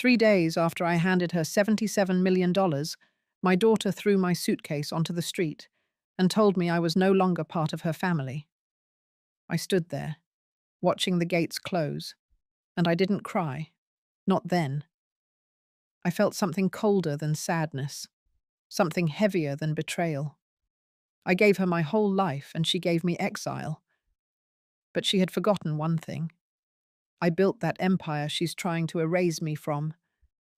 3 days after I handed her $77 million, my daughter threw my suitcase onto the street and told me I was no longer part of her family. I stood there, watching the gates close, and I didn't cry. Not then. I felt something colder than sadness, something heavier than betrayal. I gave her my whole life, and she gave me exile. But she had forgotten one thing. I built that empire she's trying to erase me from,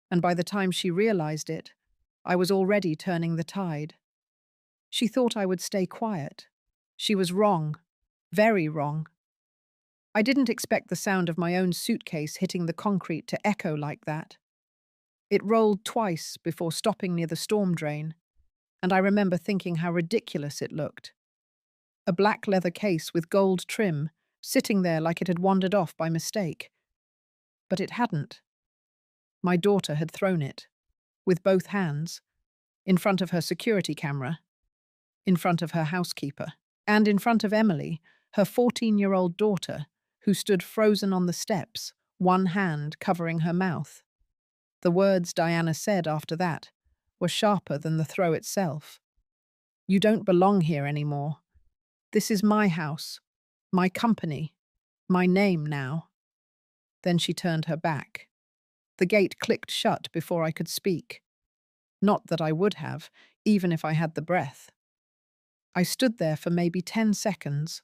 and by the time she realized it, I was already turning the tide. She thought I would stay quiet. She was wrong, very wrong. I didn't expect the sound of my own suitcase hitting the concrete to echo like that. It rolled twice before stopping near the storm drain, and I remember thinking how ridiculous it looked. A black leather case with gold trim, sitting there like it had wandered off by mistake. But it hadn't. My daughter had thrown it, with both hands, in front of her security camera, in front of her housekeeper, and in front of Emily, her 14-year-old daughter, who stood frozen on the steps, one hand covering her mouth. The words Diana said after that were sharper than the throw itself. "You don't belong here anymore. This is my house, my company, my name now." Then she turned her back. The gate clicked shut before I could speak. Not that I would have, even if I had the breath. I stood there for maybe 10 seconds,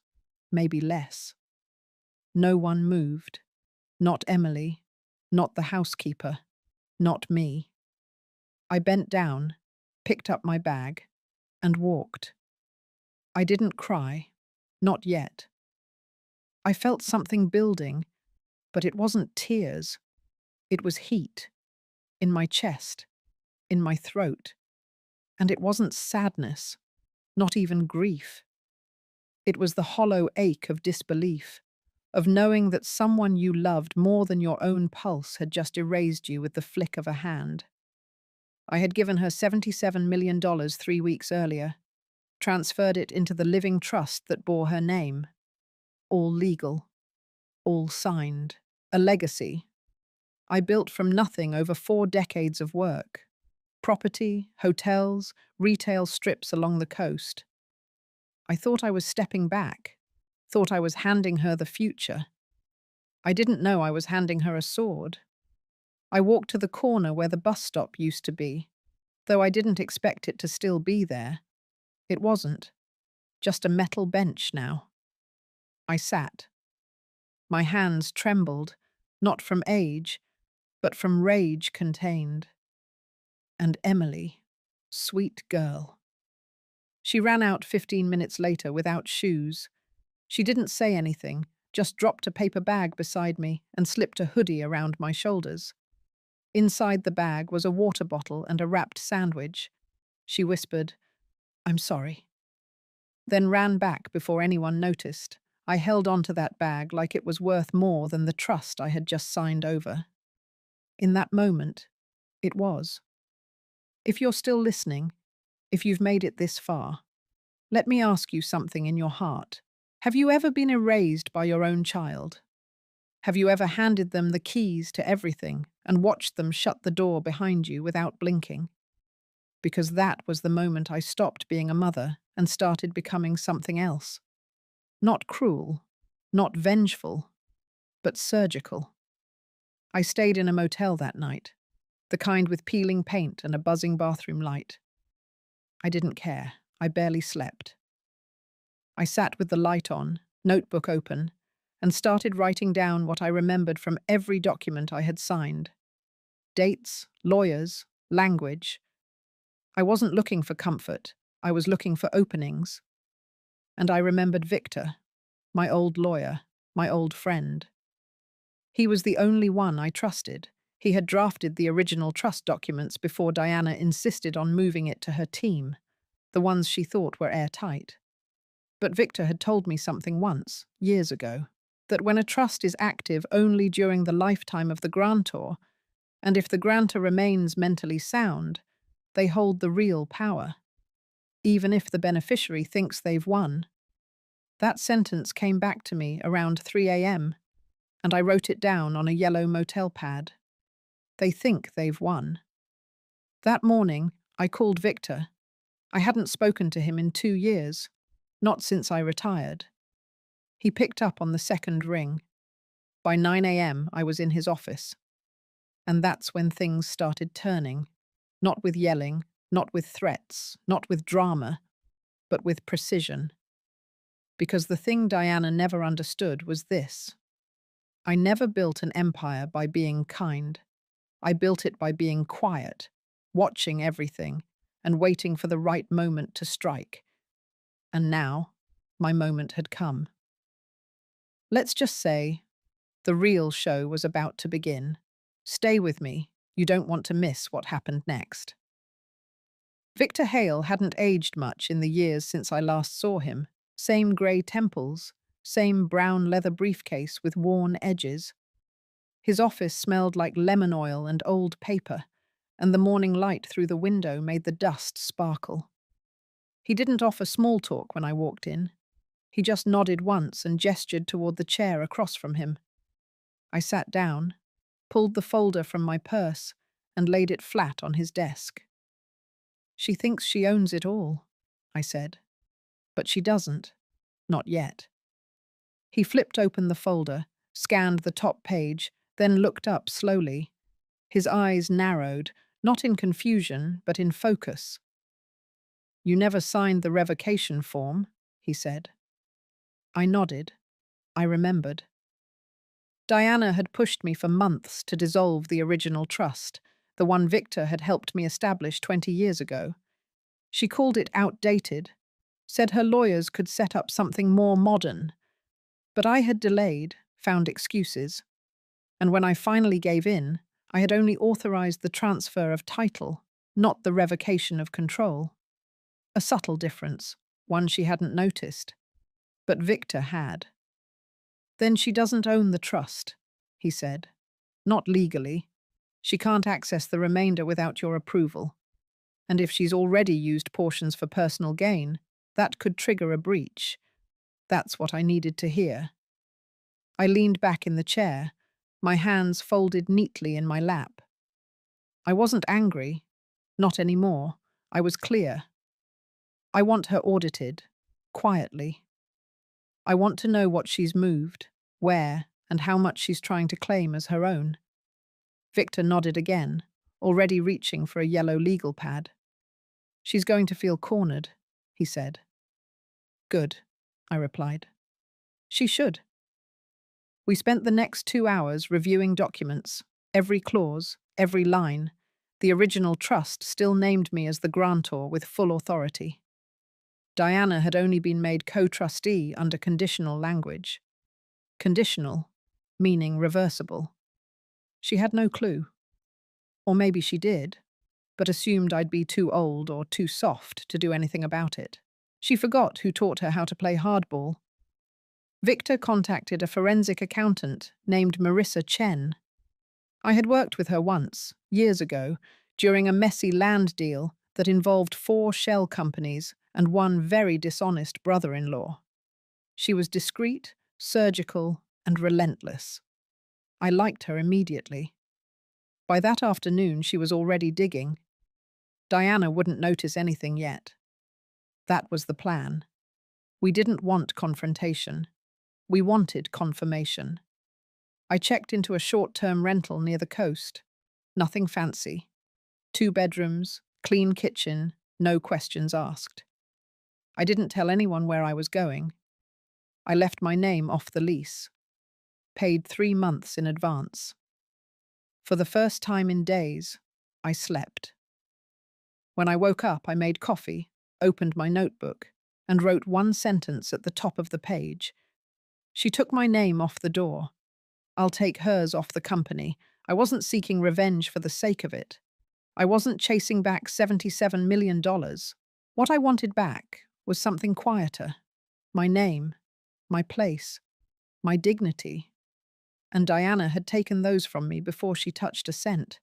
maybe less. No one moved. Not Emily, not the housekeeper, not me. I bent down, picked up my bag, and walked. I didn't cry, not yet. I felt something building, but it wasn't tears. It was heat, in my chest, in my throat. And it wasn't sadness, not even grief. It was the hollow ache of disbelief, of knowing that someone you loved more than your own pulse had just erased you with the flick of a hand. I had given her $77 million 3 weeks earlier, transferred it into the living trust that bore her name. All legal, all signed. A legacy I built from nothing over 4 decades of work. Property, hotels, retail strips along the coast. I thought I was stepping back, thought I was handing her the future. I didn't know I was handing her a sword. I walked to the corner where the bus stop used to be, though I didn't expect it to still be there. It wasn't. Just a metal bench now. I sat. My hands trembled, not from age, but from rage contained. And Emily, sweet girl. She ran out 15 minutes later without shoes. She didn't say anything, just dropped a paper bag beside me and slipped a hoodie around my shoulders. Inside the bag was a water bottle and a wrapped sandwich. She whispered, "I'm sorry," then ran back before anyone noticed. I held onto that bag like it was worth more than the trust I had just signed over. In that moment, it was. If you're still listening, if you've made it this far, let me ask you something in your heart. Have you ever been erased by your own child? Have you ever handed them the keys to everything and watched them shut the door behind you without blinking? Because that was the moment I stopped being a mother and started becoming something else. Not cruel, not vengeful, but surgical. I stayed in a motel that night, the kind with peeling paint and a buzzing bathroom light. I didn't care. I barely slept. I sat with the light on, notebook open, and started writing down what I remembered from every document I had signed. Dates, lawyers, language. I wasn't looking for comfort. I was looking for openings. And I remembered Victor, my old lawyer, my old friend. He was the only one I trusted. He had drafted the original trust documents before Diana insisted on moving it to her team, the ones she thought were airtight. But Victor had told me something once, years ago, that when a trust is active only during the lifetime of the grantor, and if the grantor remains mentally sound, they hold the real power, even if the beneficiary thinks they've won. That sentence came back to me around 3 a.m., and I wrote it down on a yellow motel pad. They think they've won. That morning, I called Victor. I hadn't spoken to him in 2 years, not since I retired. He picked up on the second ring. By 9 a.m., I was in his office. And that's when things started turning. Not with yelling, not with threats, not with drama, but with precision. Because the thing Diana never understood was this: I never built an empire by being kind. I built it by being quiet, watching everything, and waiting for the right moment to strike. And now, my moment had come. Let's just say, the real show was about to begin. Stay with me. You don't want to miss what happened next. Victor Hale hadn't aged much in the years since I last saw him. Same grey temples, same brown leather briefcase with worn edges. His office smelled like lemon oil and old paper, and the morning light through the window made the dust sparkle. He didn't offer small talk when I walked in. He just nodded once and gestured toward the chair across from him. I sat down, pulled the folder from my purse, and laid it flat on his desk. She thinks she owns it all, I said. But she doesn't. Not yet. He flipped open the folder, scanned the top page, then looked up slowly. His eyes narrowed, not in confusion, but in focus. You never signed the revocation form, he said. I nodded. I remembered. Diana had pushed me for months to dissolve the original trust, the one Victor had helped me establish 20 years ago. She called it outdated, said her lawyers could set up something more modern. But I had delayed, found excuses. And when I finally gave in, I had only authorized the transfer of title, not the revocation of control. A subtle difference, one she hadn't noticed. But Victor had. Then she doesn't own the trust, he said. Not legally. She can't access the remainder without your approval. And if she's already used portions for personal gain, that could trigger a breach. That's what I needed to hear. I leaned back in the chair, my hands folded neatly in my lap. I wasn't angry. Not anymore. I was clear. I want her audited, quietly. I want to know what she's moved, where, and how much she's trying to claim as her own. Victor nodded again, already reaching for a yellow legal pad. She's going to feel cornered, he said. Good, I replied. She should. We spent the next 2 hours reviewing documents, every clause, every line. The original trust still named me as the grantor with full authority. Diana had only been made co-trustee under conditional language. Conditional, meaning reversible. She had no clue. Or maybe she did, but assumed I'd be too old or too soft to do anything about it. She forgot who taught her how to play hardball. Victor contacted a forensic accountant named Marissa Chen. I had worked with her once, years ago, during a messy land deal that involved 4 shell companies and one very dishonest brother-in-law. She was discreet, surgical, and relentless. I liked her immediately. By that afternoon, she was already digging. Diana wouldn't notice anything yet. That was the plan. We didn't want confrontation. We wanted confirmation. I checked into a short-term rental near the coast. Nothing fancy. 2 bedrooms, clean kitchen, no questions asked. I didn't tell anyone where I was going. I left my name off the lease. Paid 3 months in advance. For the first time in days, I slept. When I woke up, I made coffee, opened my notebook, and wrote 1 sentence at the top of the page. She took my name off the door. I'll take hers off the company. I wasn't seeking revenge for the sake of it. I wasn't chasing back $77 million. What I wanted back was something quieter. My name, my place, my dignity. And Diana had taken those from me before she touched a cent.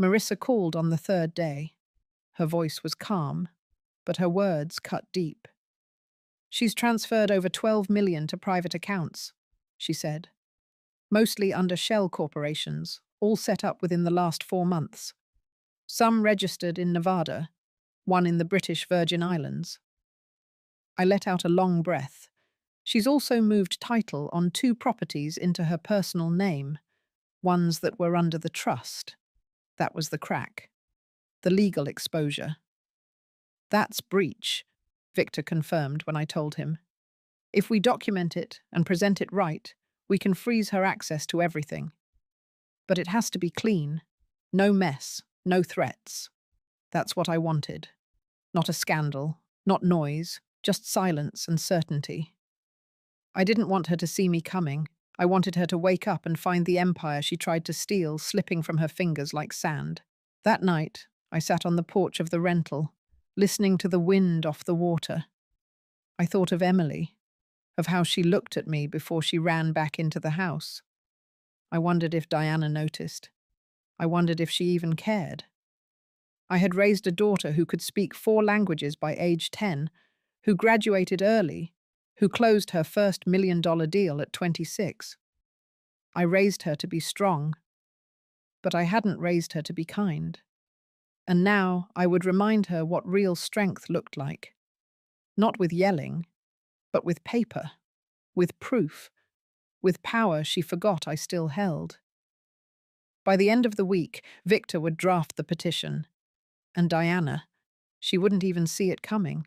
Marissa called on the 3rd day. Her voice was calm, but her words cut deep. She's transferred over $12 million to private accounts, she said. Mostly under shell corporations, all set up within the last 4 months. Some registered in Nevada, one in the British Virgin Islands. I let out a long breath. She's also moved title on 2 properties into her personal name, ones that were under the trust. That was the crack. The legal exposure. That's breach, Victor confirmed when I told him. If we document it and present it right, we can freeze her access to everything. But it has to be clean. No mess, no threats. That's what I wanted. Not a scandal, not noise, just silence and certainty. I didn't want her to see me coming. I wanted her to wake up and find the empire she tried to steal slipping from her fingers like sand. That night, I sat on the porch of the rental, listening to the wind off the water. I thought of Emily, of how she looked at me before she ran back into the house. I wondered if Diana noticed. I wondered if she even cared. I had raised a daughter who could speak 4 languages by age 10, who graduated early, who closed her first $1 million deal at 26. I raised her to be strong, but I hadn't raised her to be kind. And now I would remind her what real strength looked like. Not with yelling, but with paper, with proof, with power she forgot I still held. By the end of the week, Victor would draft the petition. And Diana, she wouldn't even see it coming.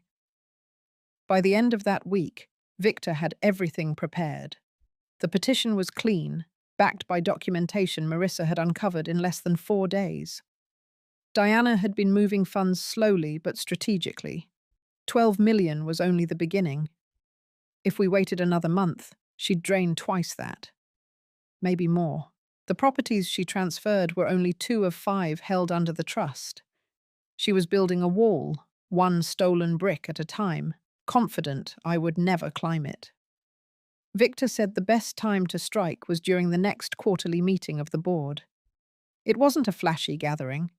By the end of that week, Victor had everything prepared. The petition was clean, backed by documentation Marissa had uncovered in less than 4 days. Diana had been moving funds slowly but strategically. 12 million was only the beginning. If we waited another month, she'd drain twice that. Maybe more. The properties she transferred were only 2 of 5 held under the trust. She was building a wall, 1 stolen brick at a time, confident I would never climb it. Victor said the best time to strike was during the next quarterly meeting of the board. It wasn't a flashy gathering,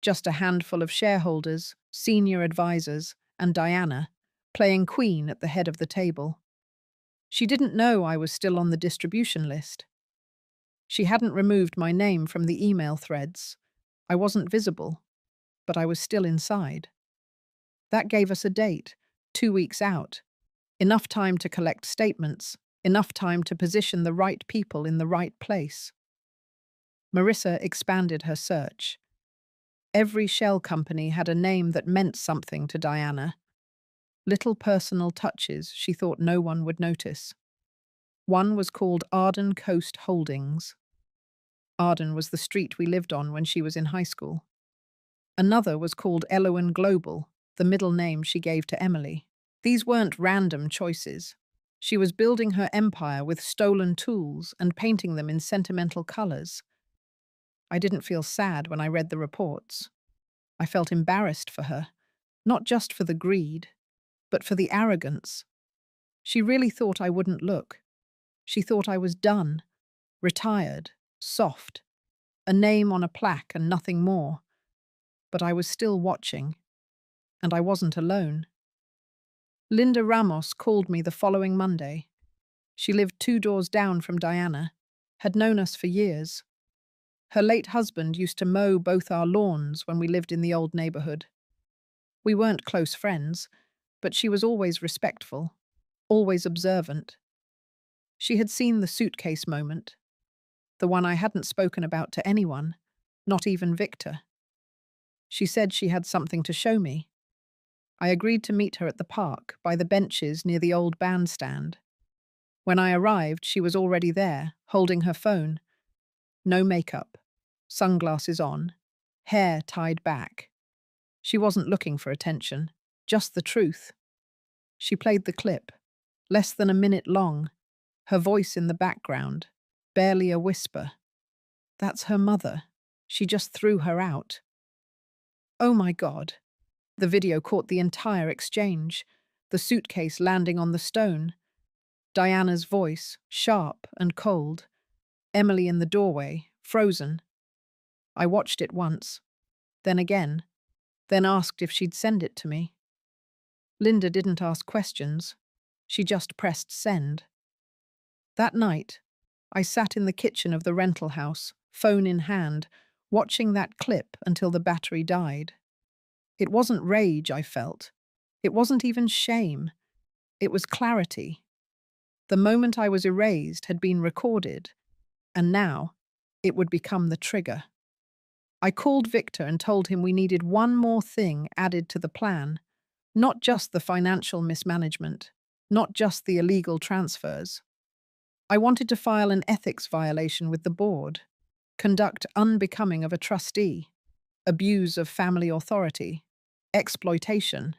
just a handful of shareholders, senior advisors, and Diana, playing queen at the head of the table. She didn't know I was still on the distribution list. She hadn't removed my name from the email threads. I wasn't visible, but I was still inside. That gave us a date, 2 weeks out. Enough time to collect statements, enough time to position the right people in the right place. Marissa expanded her search. Every shell company had a name that meant something to Diana. Little personal touches she thought no one would notice. One was called Arden Coast Holdings. Arden was the street we lived on when she was in high school. Another was called Elowen Global, the middle name she gave to Emily. These weren't random choices. She was building her empire with stolen tools and painting them in sentimental colors. I didn't feel sad when I read the reports. I felt embarrassed for her, not just for the greed, but for the arrogance. She really thought I wouldn't look. She thought I was done, retired, soft, a name on a plaque and nothing more. But I was still watching, and I wasn't alone. Linda Ramos called me the following Monday. She lived 2 doors down from Diana, had known us for years. Her late husband used to mow both our lawns when we lived in the old neighborhood. We weren't close friends, but she was always respectful, always observant. She had seen the suitcase moment, the one I hadn't spoken about to anyone, not even Victor. She said she had something to show me. I agreed to meet her at the park, by the benches near the old bandstand. When I arrived, she was already there, holding her phone. No makeup, sunglasses on, hair tied back. She wasn't looking for attention, just the truth. She played the clip, less than a minute long, her voice in the background, barely a whisper. That's her mother. She just threw her out. Oh my God. The video caught the entire exchange, the suitcase landing on the stone. Diana's voice, sharp and cold. Emily in the doorway, frozen. I watched it once, then again, then asked if she'd send it to me. Linda didn't ask questions. She just pressed send. That night, I sat in the kitchen of the rental house, phone in hand, watching that clip until the battery died. It wasn't rage I felt. It wasn't even shame. It was clarity. The moment I was erased had been recorded, and now it would become the trigger. I called Victor and told him we needed one more thing added to the plan, not just the financial mismanagement, not just the illegal transfers. I wanted to file an ethics violation with the board, conduct unbecoming of a trustee, abuse of family authority, exploitation.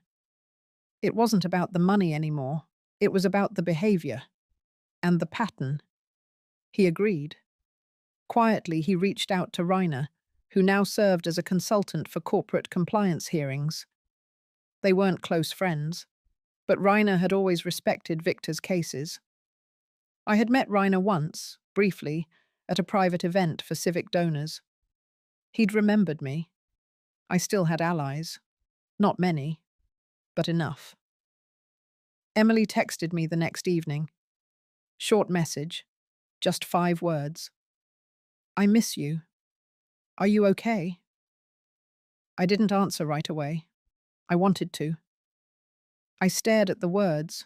It wasn't about the money anymore. It was about the behavior and the pattern. He agreed. Quietly, he reached out to Reiner, who now served as a consultant for corporate compliance hearings. They weren't close friends, but Reiner had always respected Victor's cases. I had met Reiner once, briefly, at a private event for civic donors. He'd remembered me. I still had allies. Not many, but enough. Emily texted me the next evening. Short message, just 5 words. I miss you. Are you okay? I didn't answer right away. I wanted to. I stared at the words,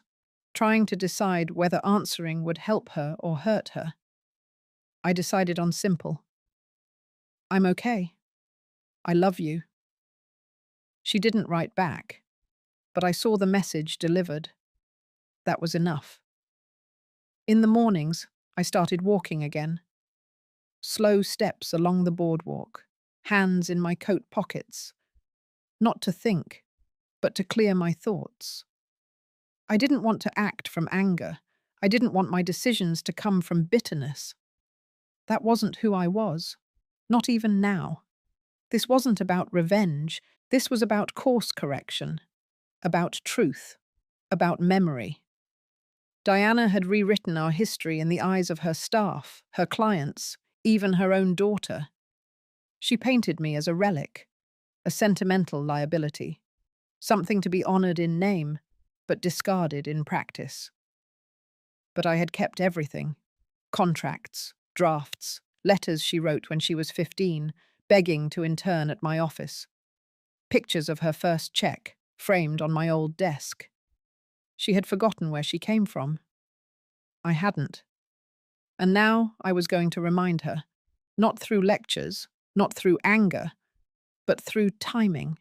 trying to decide whether answering would help her or hurt her. I decided on simple. I'm okay. I love you. She didn't write back, but I saw the message delivered. That was enough. In the mornings, I started walking again. Slow steps along the boardwalk, hands in my coat pockets. Not to think, but to clear my thoughts. I didn't want to act from anger. I didn't want my decisions to come from bitterness. That wasn't who I was, not even now. This wasn't about revenge. This was about course correction, about truth, about memory. Diana had rewritten our history in the eyes of her staff, her clients, even her own daughter. She painted me as a relic, a sentimental liability, something to be honored in name, but discarded in practice. But I had kept everything: contracts, drafts, letters she wrote when she was 15, begging to intern at my office. Pictures of her first check, framed on my old desk. She had forgotten where she came from. I hadn't. And now I was going to remind her, not through lectures, not through anger, but through timing.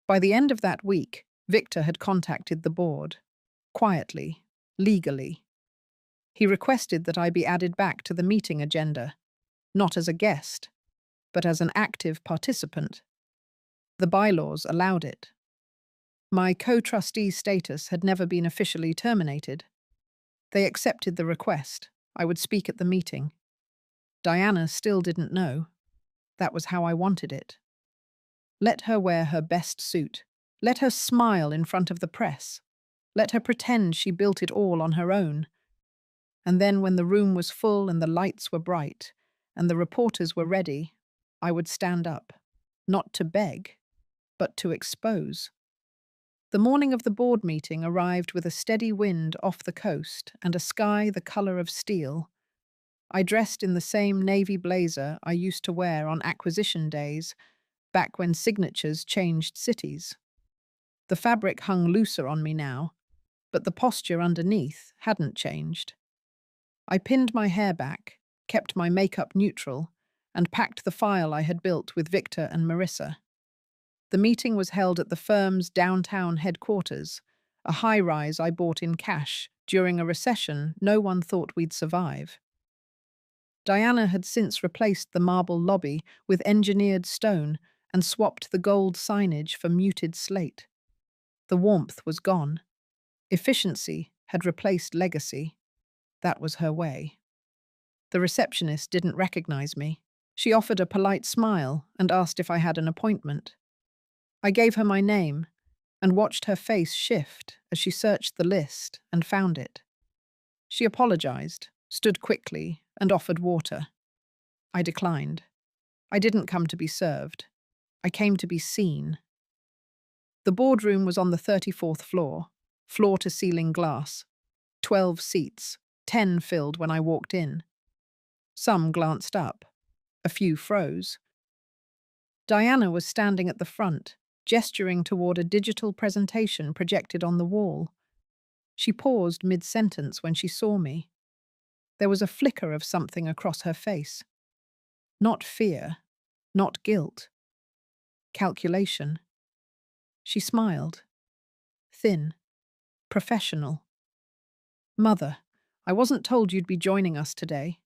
By the end of that week, Victor had contacted the board, quietly, legally. He requested that I be added back to the meeting agenda, not as a guest, but as an active participant. The bylaws allowed it. My co-trustee status had never been officially terminated. They accepted the request. I would speak at the meeting. Diana still didn't know. That was how I wanted it. Let her wear her best suit. Let her smile in front of the press. Let her pretend she built it all on her own. And then when the room was full and the lights were bright and the reporters were ready, I would stand up, not to beg, but to expose. The morning of the board meeting arrived with a steady wind off the coast and a sky the color of steel. I dressed in the same navy blazer I used to wear on acquisition days, back when signatures changed cities. The fabric hung looser on me now, but the posture underneath hadn't changed. I pinned my hair back, kept my makeup neutral, and packed the file I had built with Victor and Marissa. The meeting was held at the firm's downtown headquarters, a high-rise I bought in cash during a recession no one thought we'd survive. Diana had since replaced the marble lobby with engineered stone and swapped the gold signage for muted slate. The warmth was gone. Efficiency had replaced legacy. That was her way. The receptionist didn't recognize me. She offered a polite smile and asked if I had an appointment. I gave her my name and watched her face shift as she searched the list and found it. She apologized, stood quickly, and offered water. I declined. I didn't come to be served. I came to be seen. The boardroom was on the 34th floor, floor-to-ceiling glass. 12 seats, 10 filled when I walked in. Some glanced up, A few froze. Diana was standing at the front, gesturing toward a digital presentation projected on the wall. She paused mid-sentence when she saw me. There was a flicker of something across her face. Not fear, not guilt. Calculation. She smiled. Thin. Professional. "Mother, I wasn't told you'd be joining us today."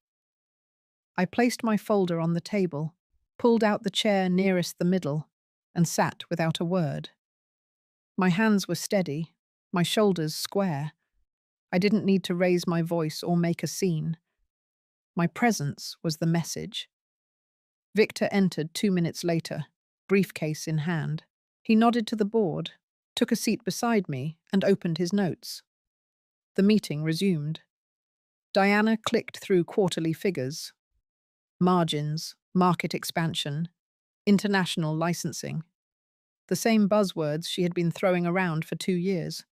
I placed my folder on the table, pulled out the chair nearest the middle, and sat without a word. My hands were steady, my shoulders square. I didn't need to raise my voice or make a scene. My presence was the message. Victor entered 2 minutes later, briefcase in hand. He nodded to the board, took a seat beside me, and opened his notes. The meeting resumed. Diana clicked through quarterly figures. Margins, market expansion, international licensing. The same buzzwords she had been throwing around for 2 years.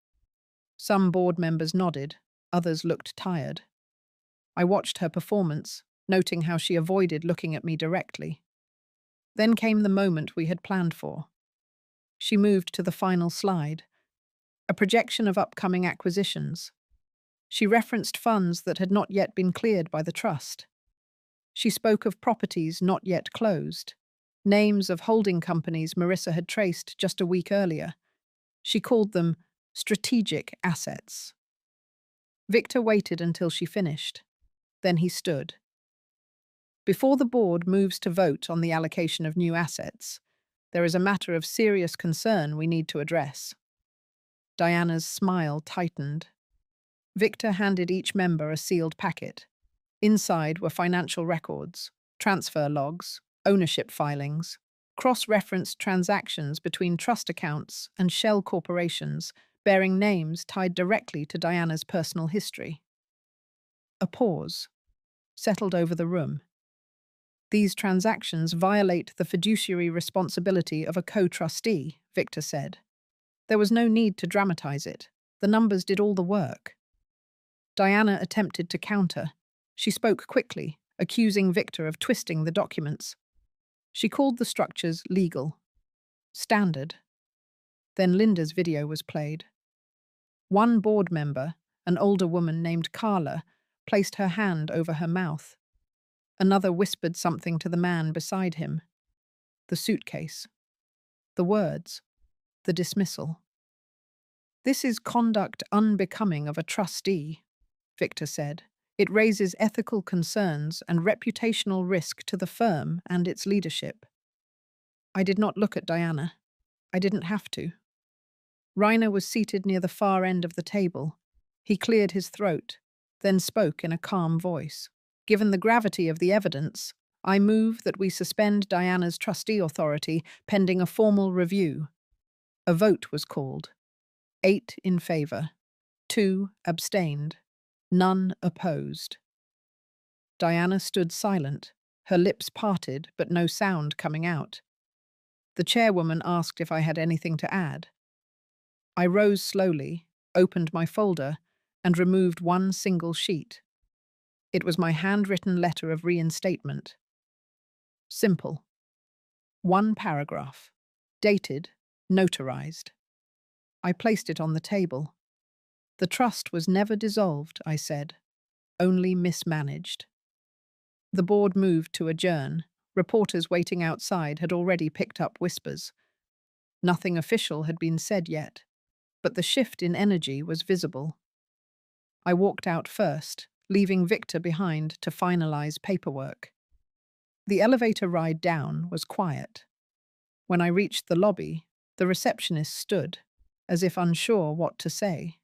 Some board members nodded, others looked tired. I watched her performance, noting how she avoided looking at me directly. Then came the moment we had planned for. She moved to the final slide, a projection of upcoming acquisitions. She referenced funds that had not yet been cleared by the trust. She spoke of properties not yet closed, names of holding companies Marissa had traced just a week earlier. She called them strategic assets. Victor waited until she finished. Then he stood. "Before the board moves to vote on the allocation of new assets, there is a matter of serious concern we need to address." Diana's smile tightened. Victor handed each member a sealed packet. Inside were financial records, transfer logs, ownership filings, cross-referenced transactions between trust accounts and shell corporations bearing names tied directly to Diana's personal history. A pause settled over the room. "These transactions violate the fiduciary responsibility of a co-trustee," Victor said. There was no need to dramatize it. The numbers did all the work. Diana attempted to counter. She spoke quickly, accusing Victor of twisting the documents. She called the structures legal. Standard. Then Linda's video was played. One board member, an older woman named Carla, placed her hand over her mouth. Another whispered something to the man beside him. The suitcase. The words. The dismissal. "This is conduct unbecoming of a trustee," Victor said. "It raises ethical concerns and reputational risk to the firm and its leadership." I did not look at Diana. I didn't have to. Reiner was seated near the far end of the table. He cleared his throat, then spoke in a calm voice. "Given the gravity of the evidence, I move that we suspend Diana's trustee authority pending a formal review." A vote was called. 8 in favor, 2 abstained, none opposed. Diana stood silent, her lips parted but no sound coming out. The chairwoman asked if I had anything to add. I rose slowly, opened my folder, and removed one single sheet. It was my handwritten letter of reinstatement. Simple. One paragraph. Dated, notarized. I placed it on the table. "The trust was never dissolved," I said, "only mismanaged." The board moved to adjourn. Reporters waiting outside had already picked up whispers. Nothing official had been said yet, but the shift in energy was visible. I walked out first, leaving Victor behind to finalize paperwork. The elevator ride down was quiet. When I reached the lobby, the receptionist stood, as if unsure what to say.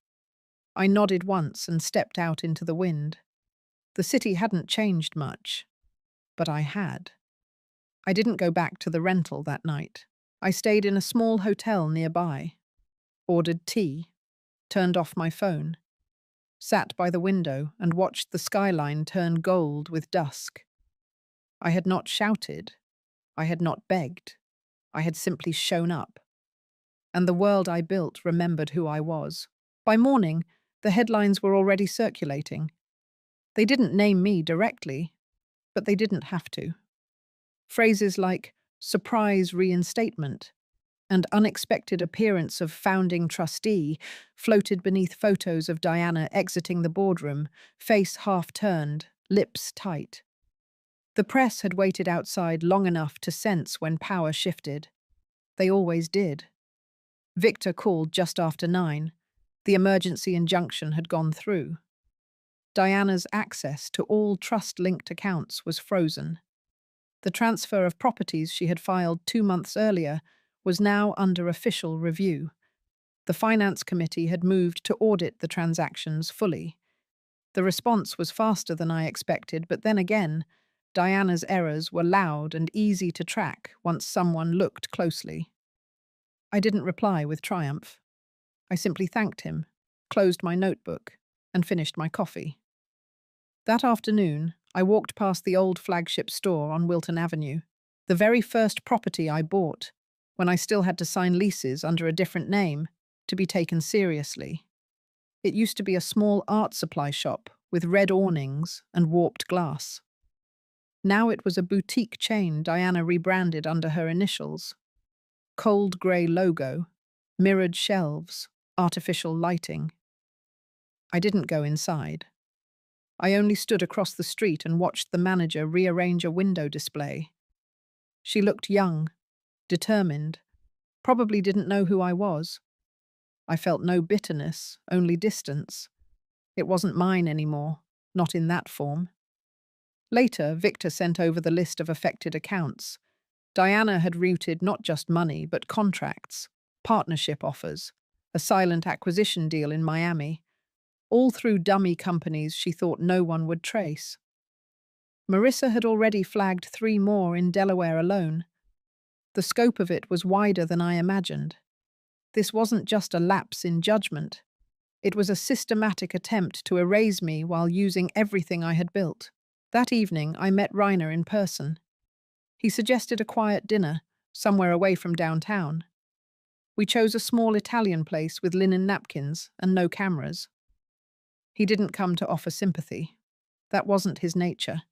I nodded once and stepped out into the wind. The city hadn't changed much, but I had. I didn't go back to the rental that night. I stayed in a small hotel nearby, ordered tea, turned off my phone, sat by the window and watched the skyline turn gold with dusk. I had not shouted. I had not begged. I had simply shown up. And the world I built remembered who I was. By morning, the headlines were already circulating. They didn't name me directly, but they didn't have to. Phrases like surprise reinstatement and unexpected appearance of founding trustee floated beneath photos of Diana exiting the boardroom, face half turned, lips tight. The press had waited outside long enough to sense when power shifted. They always did. Victor called just after 9. The emergency injunction had gone through. Diana's access to all trust-linked accounts was frozen. The transfer of properties she had filed 2 months earlier was now under official review. The Finance Committee had moved to audit the transactions fully. The response was faster than I expected, but then again, Diana's errors were loud and easy to track once someone looked closely. I didn't reply with triumph. I simply thanked him, closed my notebook, and finished my coffee. That afternoon, I walked past the old flagship store on Wilton Avenue, the very first property I bought, when I still had to sign leases under a different name to be taken seriously. It used to be a small art supply shop with red awnings and warped glass. Now it was a boutique chain Diana rebranded under her initials. Cold grey logo, mirrored shelves, artificial lighting. I didn't go inside. I only stood across the street and watched the manager rearrange a window display. She looked young, determined, probably didn't know who I was. I felt no bitterness, only distance. It wasn't mine anymore, not in that form. Later, Victor sent over the list of affected accounts. Diana had routed not just money, but contracts, partnership offers, a silent acquisition deal in Miami, all through dummy companies she thought no one would trace. Marissa had already flagged 3 more in Delaware alone. The scope of it was wider than I imagined. This wasn't just a lapse in judgment. It was a systematic attempt to erase me while using everything I had built. That evening, I met Reiner in person. He suggested a quiet dinner, somewhere away from downtown. We chose a small Italian place with linen napkins and no cameras. He didn't come to offer sympathy. That wasn't his nature.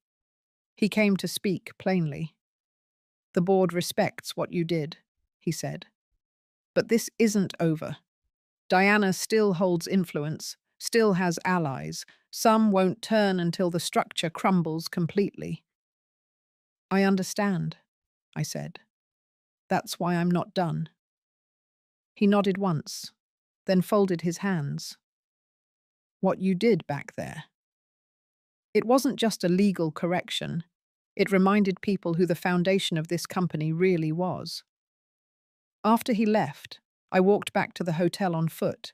He came to speak plainly. "The board respects what you did," he said. "But this isn't over. Diana still holds influence, still has allies. Some won't turn until the structure crumbles completely." "I understand," I said. "That's why I'm not done." He nodded once, then folded his hands. "What you did back there." It wasn't just a legal correction. It reminded people who the foundation of this company really was. After he left, I walked back to the hotel on foot.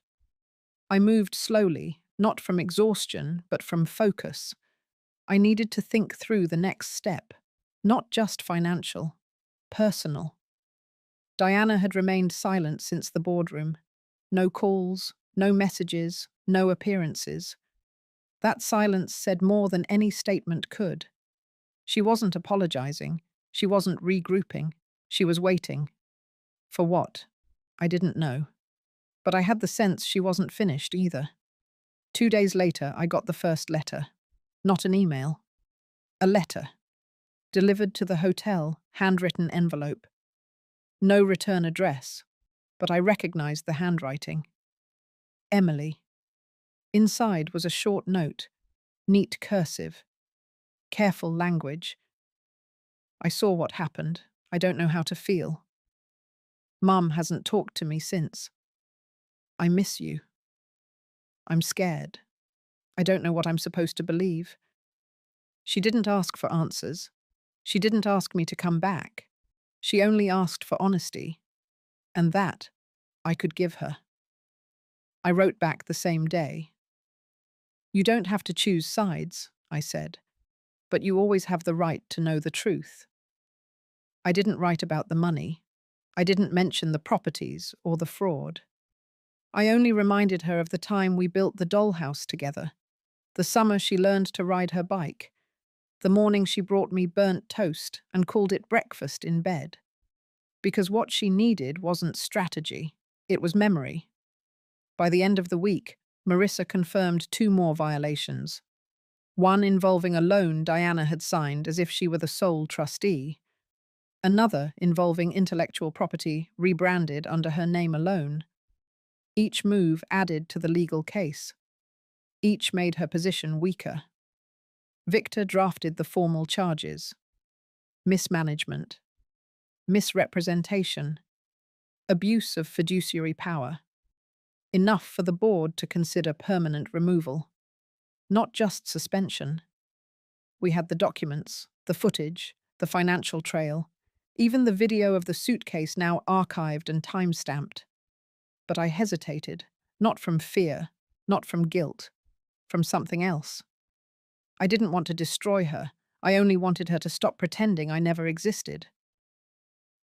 I moved slowly, not from exhaustion, but from focus. I needed to think through the next step, not just financial, personal. Diana had remained silent since the boardroom. No calls, no messages, no appearances. That silence said more than any statement could. She wasn't apologizing. She wasn't regrouping. She was waiting. For what? I didn't know. But I had the sense she wasn't finished either. 2 days later, I got the first letter. Not an email. A letter. Delivered to the hotel, handwritten envelope. No return address, but I recognized the handwriting. Emily. Inside was a short note, neat cursive, careful language. I saw what happened. I don't know how to feel. Mum hasn't talked to me since. I miss you. I'm scared. I don't know what I'm supposed to believe. She didn't ask for answers. She didn't ask me to come back. She only asked for honesty. And that I could give her. I wrote back the same day. "You don't have to choose sides," I said, "but you always have the right to know the truth." I didn't write about the money. I didn't mention the properties or the fraud. I only reminded her of the time we built the dollhouse together, the summer she learned to ride her bike, the morning she brought me burnt toast and called it breakfast in bed. Because what she needed wasn't strategy, it was memory. By the end of the week, Marissa confirmed 2 more violations. One involving a loan Diana had signed as if she were the sole trustee. Another involving intellectual property rebranded under her name alone. Each move added to the legal case. Each made her position weaker. Victor drafted the formal charges: mismanagement, misrepresentation, abuse of fiduciary power. Enough for the board to consider permanent removal, not just suspension. We had the documents, the footage, the financial trail, even the video of the suitcase now archived and time-stamped. But I hesitated, not from fear, not from guilt, from something else. I didn't want to destroy her. I only wanted her to stop pretending I never existed.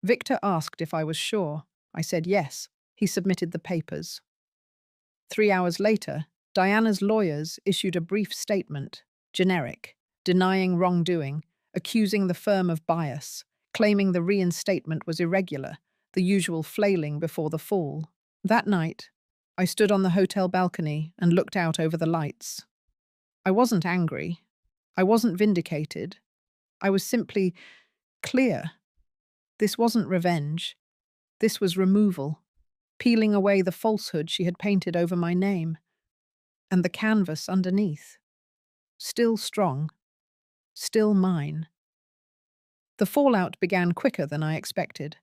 Victor asked if I was sure. I said yes. He submitted the papers. 3 hours later, Diana's lawyers issued a brief statement, generic, denying wrongdoing, accusing the firm of bias, claiming the reinstatement was irregular, the usual flailing before the fall. That night, I stood on the hotel balcony and looked out over the lights. I wasn't angry. I wasn't vindicated. I was simply clear. This wasn't revenge. This was removal, peeling away the falsehood she had painted over my name. And the canvas underneath. Still strong. Still mine. The fallout began quicker than I expected.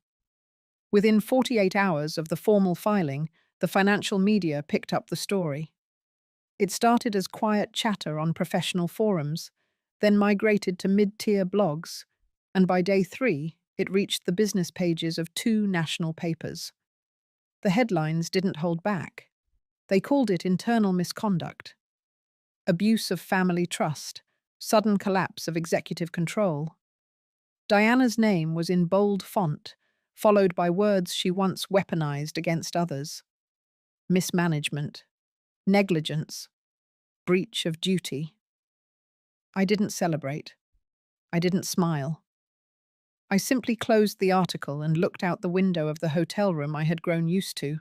Within 48 hours of the formal filing, the financial media picked up the story. It started as quiet chatter on professional forums, then migrated to mid-tier blogs, and by day 3, it reached the business pages of 2 national papers. The headlines didn't hold back. They called it internal misconduct, abuse of family trust, sudden collapse of executive control. Diana's name was in bold font, followed by words she once weaponized against others: mismanagement, negligence, breach of duty. I didn't celebrate. I didn't smile. I simply closed the article and looked out the window of the hotel room I had grown used to.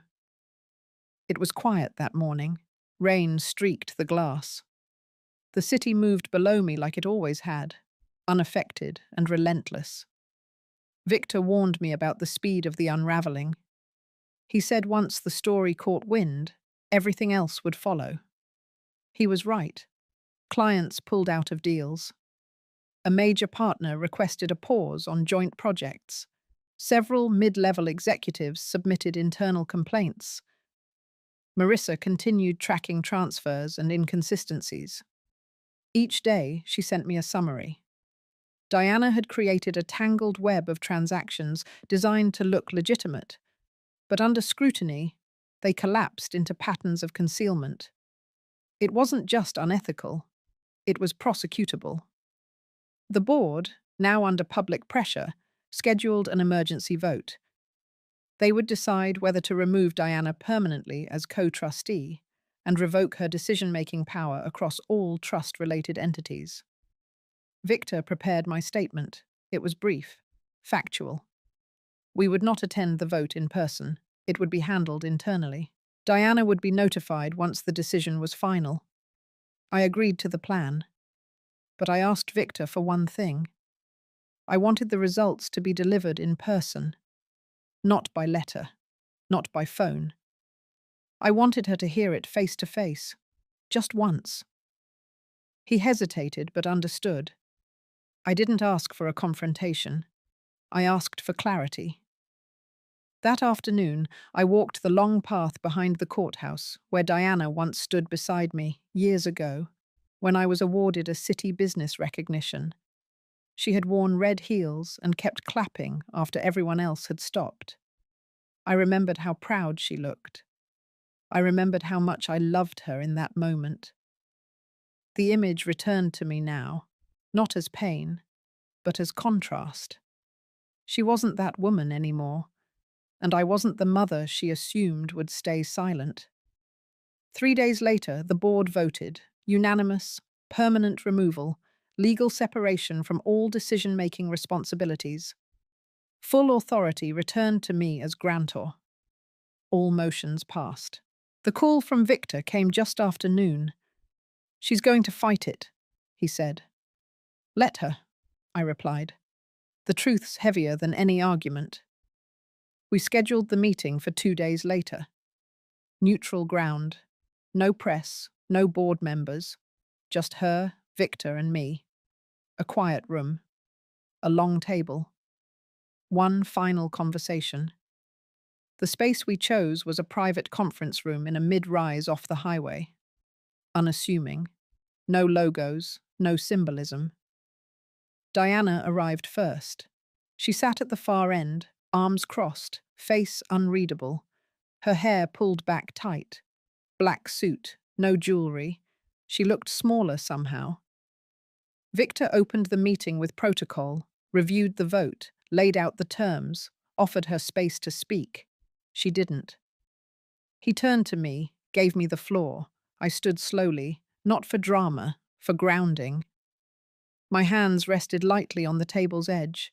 It was quiet that morning. Rain streaked the glass. The city moved below me like it always had, unaffected and relentless. Victor warned me about the speed of the unraveling. He said once the story caught wind, everything else would follow. He was right. Clients pulled out of deals. A major partner requested a pause on joint projects. Several mid-level executives submitted internal complaints. Marissa continued tracking transfers and inconsistencies. Each day, she sent me a summary. Diana had created a tangled web of transactions designed to look legitimate, but under scrutiny, they collapsed into patterns of concealment. It wasn't just unethical, it was prosecutable. The board, now under public pressure, scheduled an emergency vote. They would decide whether to remove Diana permanently as co-trustee and revoke her decision-making power across all trust-related entities. Victor prepared my statement. It was brief, factual. We would not attend the vote in person. It would be handled internally. Diana would be notified once the decision was final. I agreed to the plan. But I asked Victor for one thing. I wanted the results to be delivered in person. Not by letter. Not by phone. I wanted her to hear it face to face. Just once. He hesitated but understood. I didn't ask for a confrontation. I asked for clarity. That afternoon, I walked the long path behind the courthouse where Diana once stood beside me, years ago, when I was awarded a city business recognition. She had worn red heels and kept clapping after everyone else had stopped. I remembered how proud she looked. I remembered how much I loved her in that moment. The image returned to me now, not as pain, but as contrast. She wasn't that woman anymore, and I wasn't the mother she assumed would stay silent. 3 days later, the board voted, unanimous, permanent removal, legal separation from all decision-making responsibilities. Full authority returned to me as grantor. All motions passed. The call from Victor came just after noon. "She's going to fight it," he said. "Let her," I replied. The truth's heavier than any argument. We scheduled the meeting for 2 days later. Neutral ground. No press, no board members. Just her, Victor, and me. A quiet room. A long table. One final conversation. The space we chose was a private conference room in a mid-rise off the highway. Unassuming. No logos, no symbolism. Diana arrived first. She sat at the far end, arms crossed, face unreadable, her hair pulled back tight. Black suit, no jewelry. She looked smaller somehow. Victor opened the meeting with protocol, reviewed the vote, laid out the terms, offered her space to speak. She didn't. He turned to me, gave me the floor. I stood slowly, not for drama, for grounding. My hands rested lightly on the table's edge.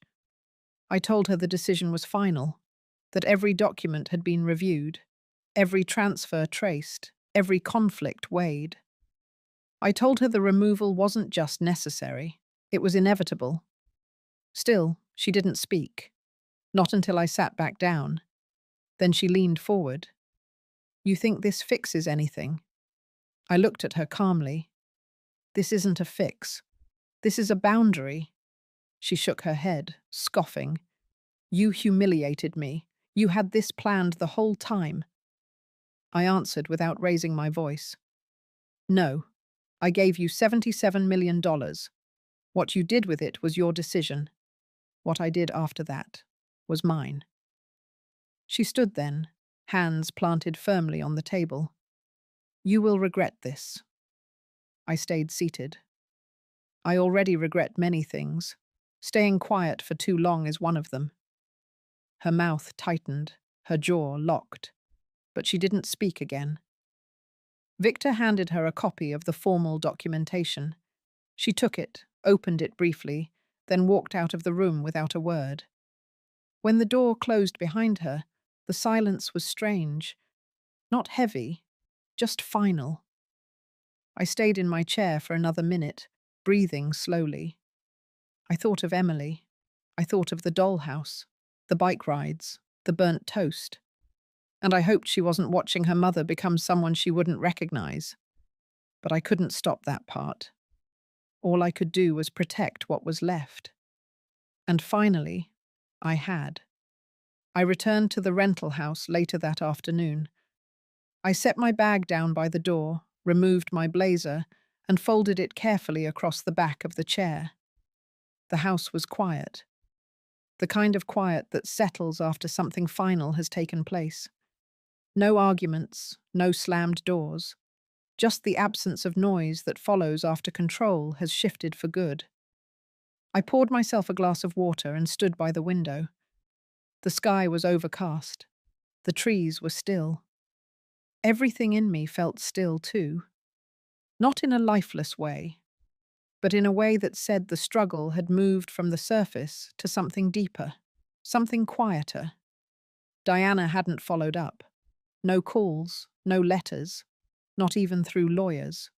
I told her the decision was final, that every document had been reviewed, every transfer traced, every conflict weighed. I told her the removal wasn't just necessary, it was inevitable. Still, she didn't speak. Not until I sat back down. Then she leaned forward. "You think this fixes anything?" I looked at her calmly. "This isn't a fix. This is a boundary." She shook her head, scoffing. "You humiliated me. You had this planned the whole time." I answered without raising my voice. "No. I gave you $77 million. What you did with it was your decision. What I did after that was mine." She stood then, hands planted firmly on the table. "You will regret this." I stayed seated. I already regret many things. Staying quiet for too long is one of them. Her mouth tightened, her jaw locked, but she didn't speak again. Victor handed her a copy of the formal documentation. She took it, opened it briefly, then walked out of the room without a word. When the door closed behind her, the silence was strange. Not heavy, just final. I stayed in my chair for another minute, breathing slowly. I thought of Emily. I thought of the dollhouse, the bike rides, the burnt toast. And I hoped she wasn't watching her mother become someone she wouldn't recognize. But I couldn't stop that part. All I could do was protect what was left. And finally, I had. I returned to the rental house later that afternoon. I set my bag down by the door, removed my blazer, and folded it carefully across the back of the chair. The house was quiet. The kind of quiet that settles after something final has taken place. No arguments, no slammed doors. Just the absence of noise that follows after control has shifted for good. I poured myself a glass of water and stood by the window. The sky was overcast. The trees were still. Everything in me felt still too. Not in a lifeless way, but in a way that said the struggle had moved from the surface to something deeper, something quieter. Diana hadn't followed up. No calls, no letters, not even through lawyers.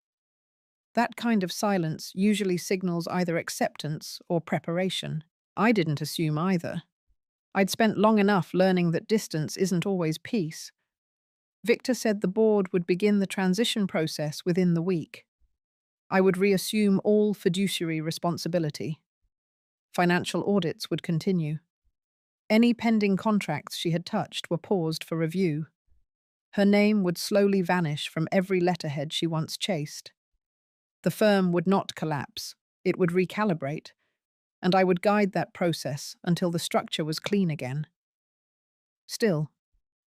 That kind of silence usually signals either acceptance or preparation. I didn't assume either. I'd spent long enough learning that distance isn't always peace. Victor said the board would begin the transition process within the week. I would reassume all fiduciary responsibility. Financial audits would continue. Any pending contracts she had touched were paused for review. Her name would slowly vanish from every letterhead she once chased. The firm would not collapse, it would recalibrate, and I would guide that process until the structure was clean again. Still,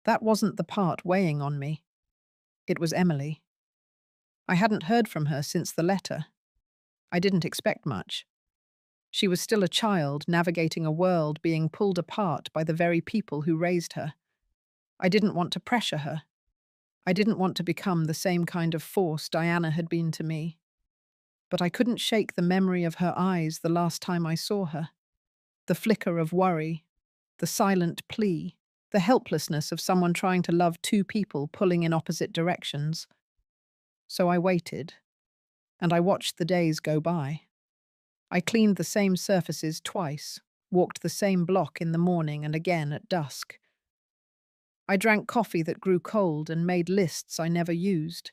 that wasn't the part weighing on me. It was Emily. I hadn't heard from her since the letter. I didn't expect much. She was still a child navigating a world being pulled apart by the very people who raised her. I didn't want to pressure her. I didn't want to become the same kind of force Diana had been to me. But I couldn't shake the memory of her eyes the last time I saw her. The flicker of worry, the silent plea, the helplessness of someone trying to love two people pulling in opposite directions. So I waited, and I watched the days go by. I cleaned the same surfaces twice, walked the same block in the morning and again at dusk. I drank coffee that grew cold and made lists I never used.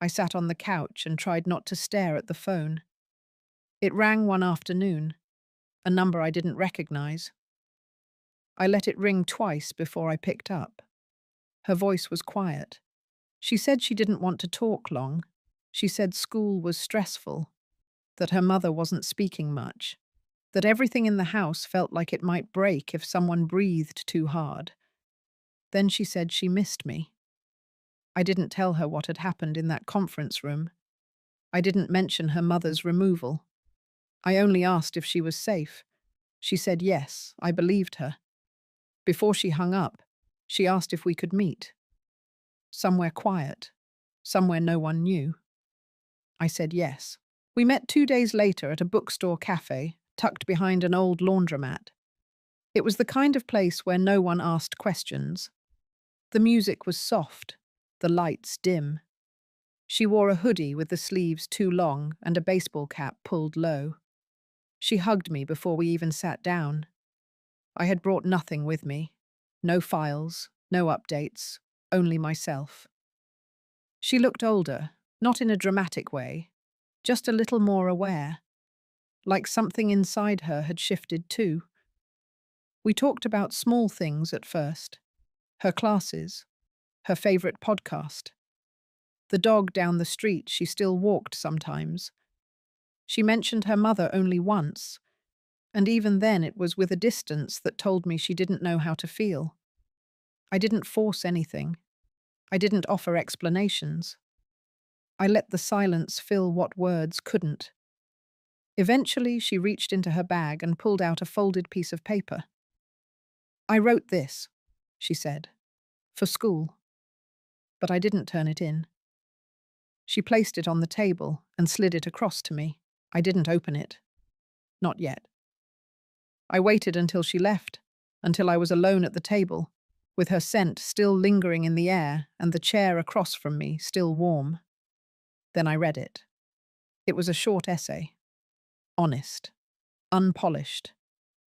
I sat on the couch and tried not to stare at the phone. It rang one afternoon, a number I didn't recognize. I let it ring twice before I picked up. Her voice was quiet. She said she didn't want to talk long. She said school was stressful, that her mother wasn't speaking much, that everything in the house felt like it might break if someone breathed too hard. Then she said she missed me. I didn't tell her what had happened in that conference room. I didn't mention her mother's removal. I only asked if she was safe. She said yes, I believed her. Before she hung up, she asked if we could meet. Somewhere quiet, somewhere no one knew. I said yes. We met 2 days later at a bookstore cafe, tucked behind an old laundromat. It was the kind of place where no one asked questions. The music was soft, the lights dim. She wore a hoodie with the sleeves too long and a baseball cap pulled low. She hugged me before we even sat down. I had brought nothing with me. No files, no updates, only myself. She looked older, not in a dramatic way, just a little more aware, like something inside her had shifted too. We talked about small things at first. Her classes, her favorite podcast, the dog down the street she still walked sometimes. She mentioned her mother only once, and even then it was with a distance that told me she didn't know how to feel. I didn't force anything. I didn't offer explanations. I let the silence fill what words couldn't. Eventually, she reached into her bag and pulled out a folded piece of paper. "I wrote this," she said, "for school." But I didn't turn it in. She placed it on the table and slid it across to me. I didn't open it. Not yet. I waited until she left, until I was alone at the table, with her scent still lingering in the air and the chair across from me still warm. Then I read it. It was a short essay. Honest. Unpolished.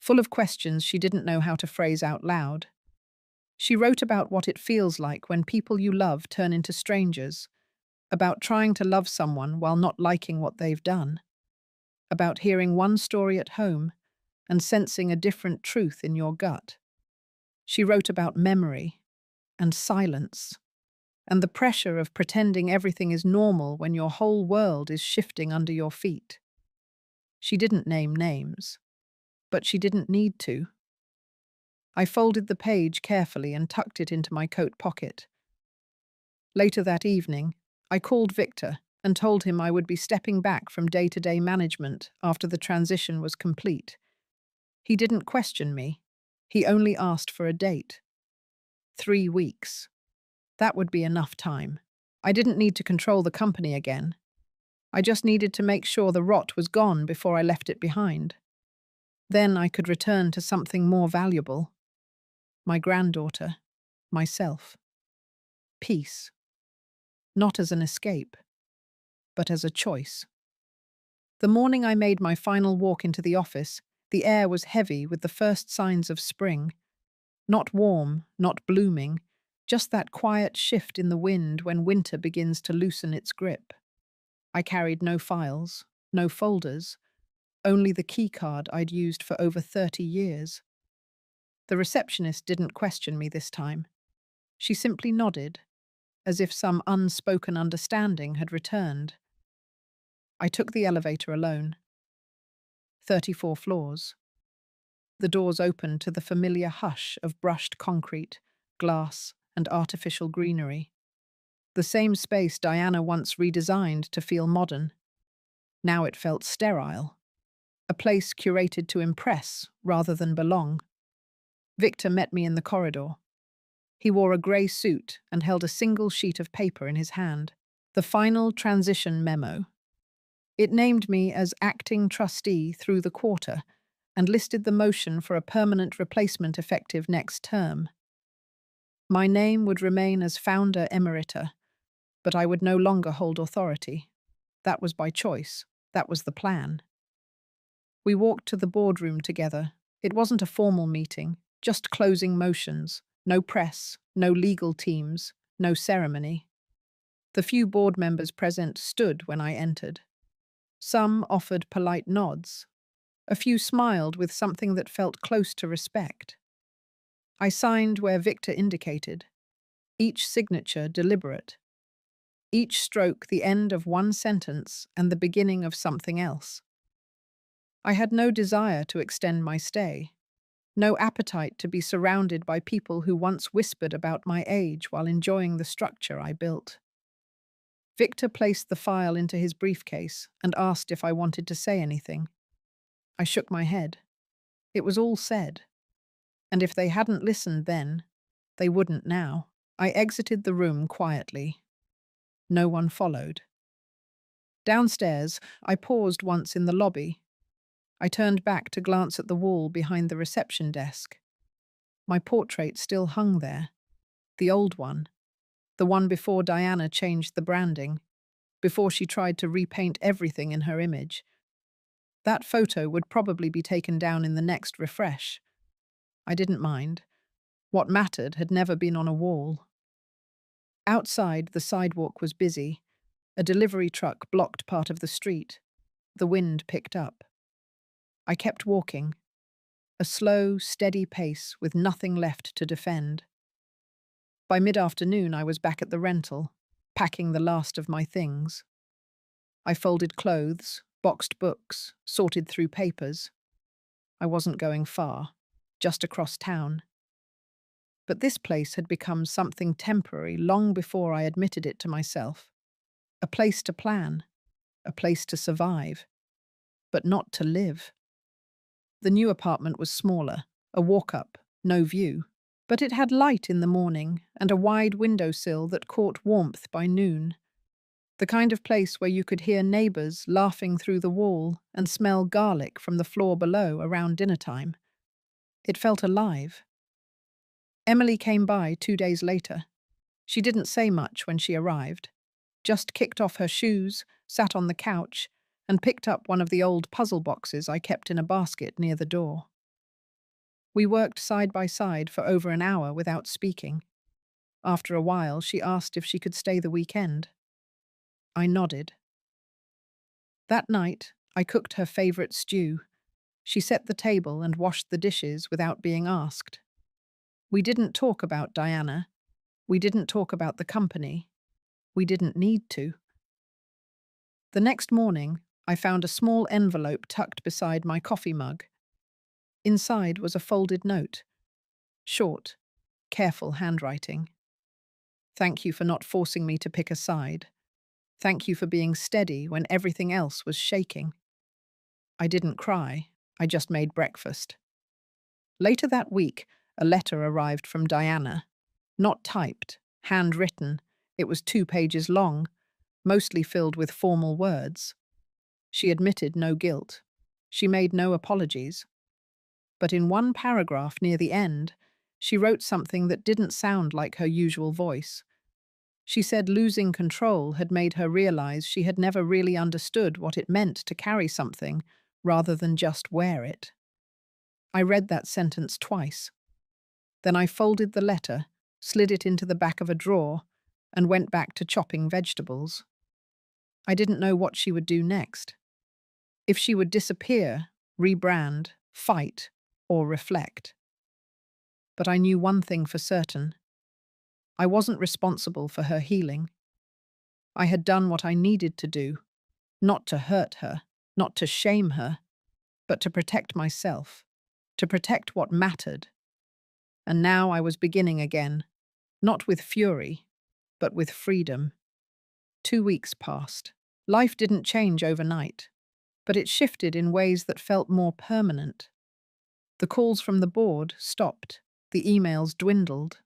Full of questions she didn't know how to phrase out loud. She wrote about what it feels like when people you love turn into strangers, about trying to love someone while not liking what they've done, about hearing one story at home and sensing a different truth in your gut. She wrote about memory and silence and the pressure of pretending everything is normal when your whole world is shifting under your feet. She didn't name names, but she didn't need to. I folded the page carefully and tucked it into my coat pocket. Later that evening, I called Victor and told him I would be stepping back from day-to-day management after the transition was complete. He didn't question me. He only asked for a date. 3 weeks. That would be enough time. I didn't need to control the company again. I just needed to make sure the rot was gone before I left it behind. Then I could return to something more valuable. My granddaughter. Myself. Peace. Not as an escape, but as a choice. The morning I made my final walk into the office, the air was heavy with the first signs of spring. Not warm, not blooming, just that quiet shift in the wind when winter begins to loosen its grip. I carried no files, no folders, only the keycard I'd used for over 30 years. The receptionist didn't question me this time. She simply nodded, as if some unspoken understanding had returned. I took the elevator alone. 34 floors. The doors opened to the familiar hush of brushed concrete, glass, and artificial greenery. The same space Diana once redesigned to feel modern. Now it felt sterile. A place curated to impress rather than belong. Victor met me in the corridor. He wore a grey suit and held a single sheet of paper in his hand, the final transition memo. It named me as acting trustee through the quarter and listed the motion for a permanent replacement effective next term. My name would remain as founder emerita, but I would no longer hold authority. That was by choice. That was the plan. We walked to the boardroom together. It wasn't a formal meeting, just closing motions. No press, no legal teams, no ceremony. The few board members present stood when I entered. Some offered polite nods. A few smiled with something that felt close to respect. I signed where Victor indicated, each signature deliberate, each stroke the end of one sentence and the beginning of something else. I had no desire to extend my stay, no appetite to be surrounded by people who once whispered about my age while enjoying the structure I built. Victor placed the file into his briefcase and asked if I wanted to say anything. I shook my head. It was all said. And if they hadn't listened then, they wouldn't now. I exited the room quietly. No one followed. Downstairs, I paused once in the lobby. I turned back to glance at the wall behind the reception desk. My portrait still hung there. The old one. The one before Diana changed the branding, before she tried to repaint everything in her image. That photo would probably be taken down in the next refresh. I didn't mind. What mattered had never been on a wall. Outside, the sidewalk was busy. A delivery truck blocked part of the street. The wind picked up. I kept walking. A slow, steady pace with nothing left to defend. By mid-afternoon, I was back at the rental, packing the last of my things. I folded clothes, boxed books, sorted through papers. I wasn't going far, just across town. But this place had become something temporary long before I admitted it to myself. A place to plan, a place to survive, but not to live. The new apartment was smaller, a walk-up, no view. But it had light in the morning and a wide windowsill that caught warmth by noon. The kind of place where you could hear neighbours laughing through the wall and smell garlic from the floor below around dinner time. It felt alive. Emily came by 2 days later. She didn't say much when she arrived, just kicked off her shoes, sat on the couch, and picked up one of the old puzzle boxes I kept in a basket near the door. We worked side by side for over an hour without speaking. After a while, she asked if she could stay the weekend. I nodded. That night, I cooked her favourite stew. She set the table and washed the dishes without being asked. We didn't talk about Diana. We didn't talk about the company. We didn't need to. The next morning, I found a small envelope tucked beside my coffee mug. Inside was a folded note. Short, careful handwriting. Thank you for not forcing me to pick a side. Thank you for being steady when everything else was shaking. I didn't cry. I just made breakfast. Later that week, a letter arrived from Diana. Not typed, handwritten. It was 2 pages long, mostly filled with formal words. She admitted no guilt. She made no apologies. But in one paragraph near the end, she wrote something that didn't sound like her usual voice. She said losing control had made her realize she had never really understood what it meant to carry something rather than just wear it. I read that sentence twice. Then I folded the letter, slid it into the back of a drawer, and went back to chopping vegetables. I didn't know what she would do next. If she would disappear, rebrand, fight, or reflect. But I knew one thing for certain. I wasn't responsible for her healing. I had done what I needed to do, not to hurt her, not to shame her, but to protect myself, to protect what mattered. And now I was beginning again, not with fury, but with freedom. 2 weeks passed. Life didn't change overnight, but it shifted in ways that felt more permanent. The calls from the board stopped, the emails dwindled.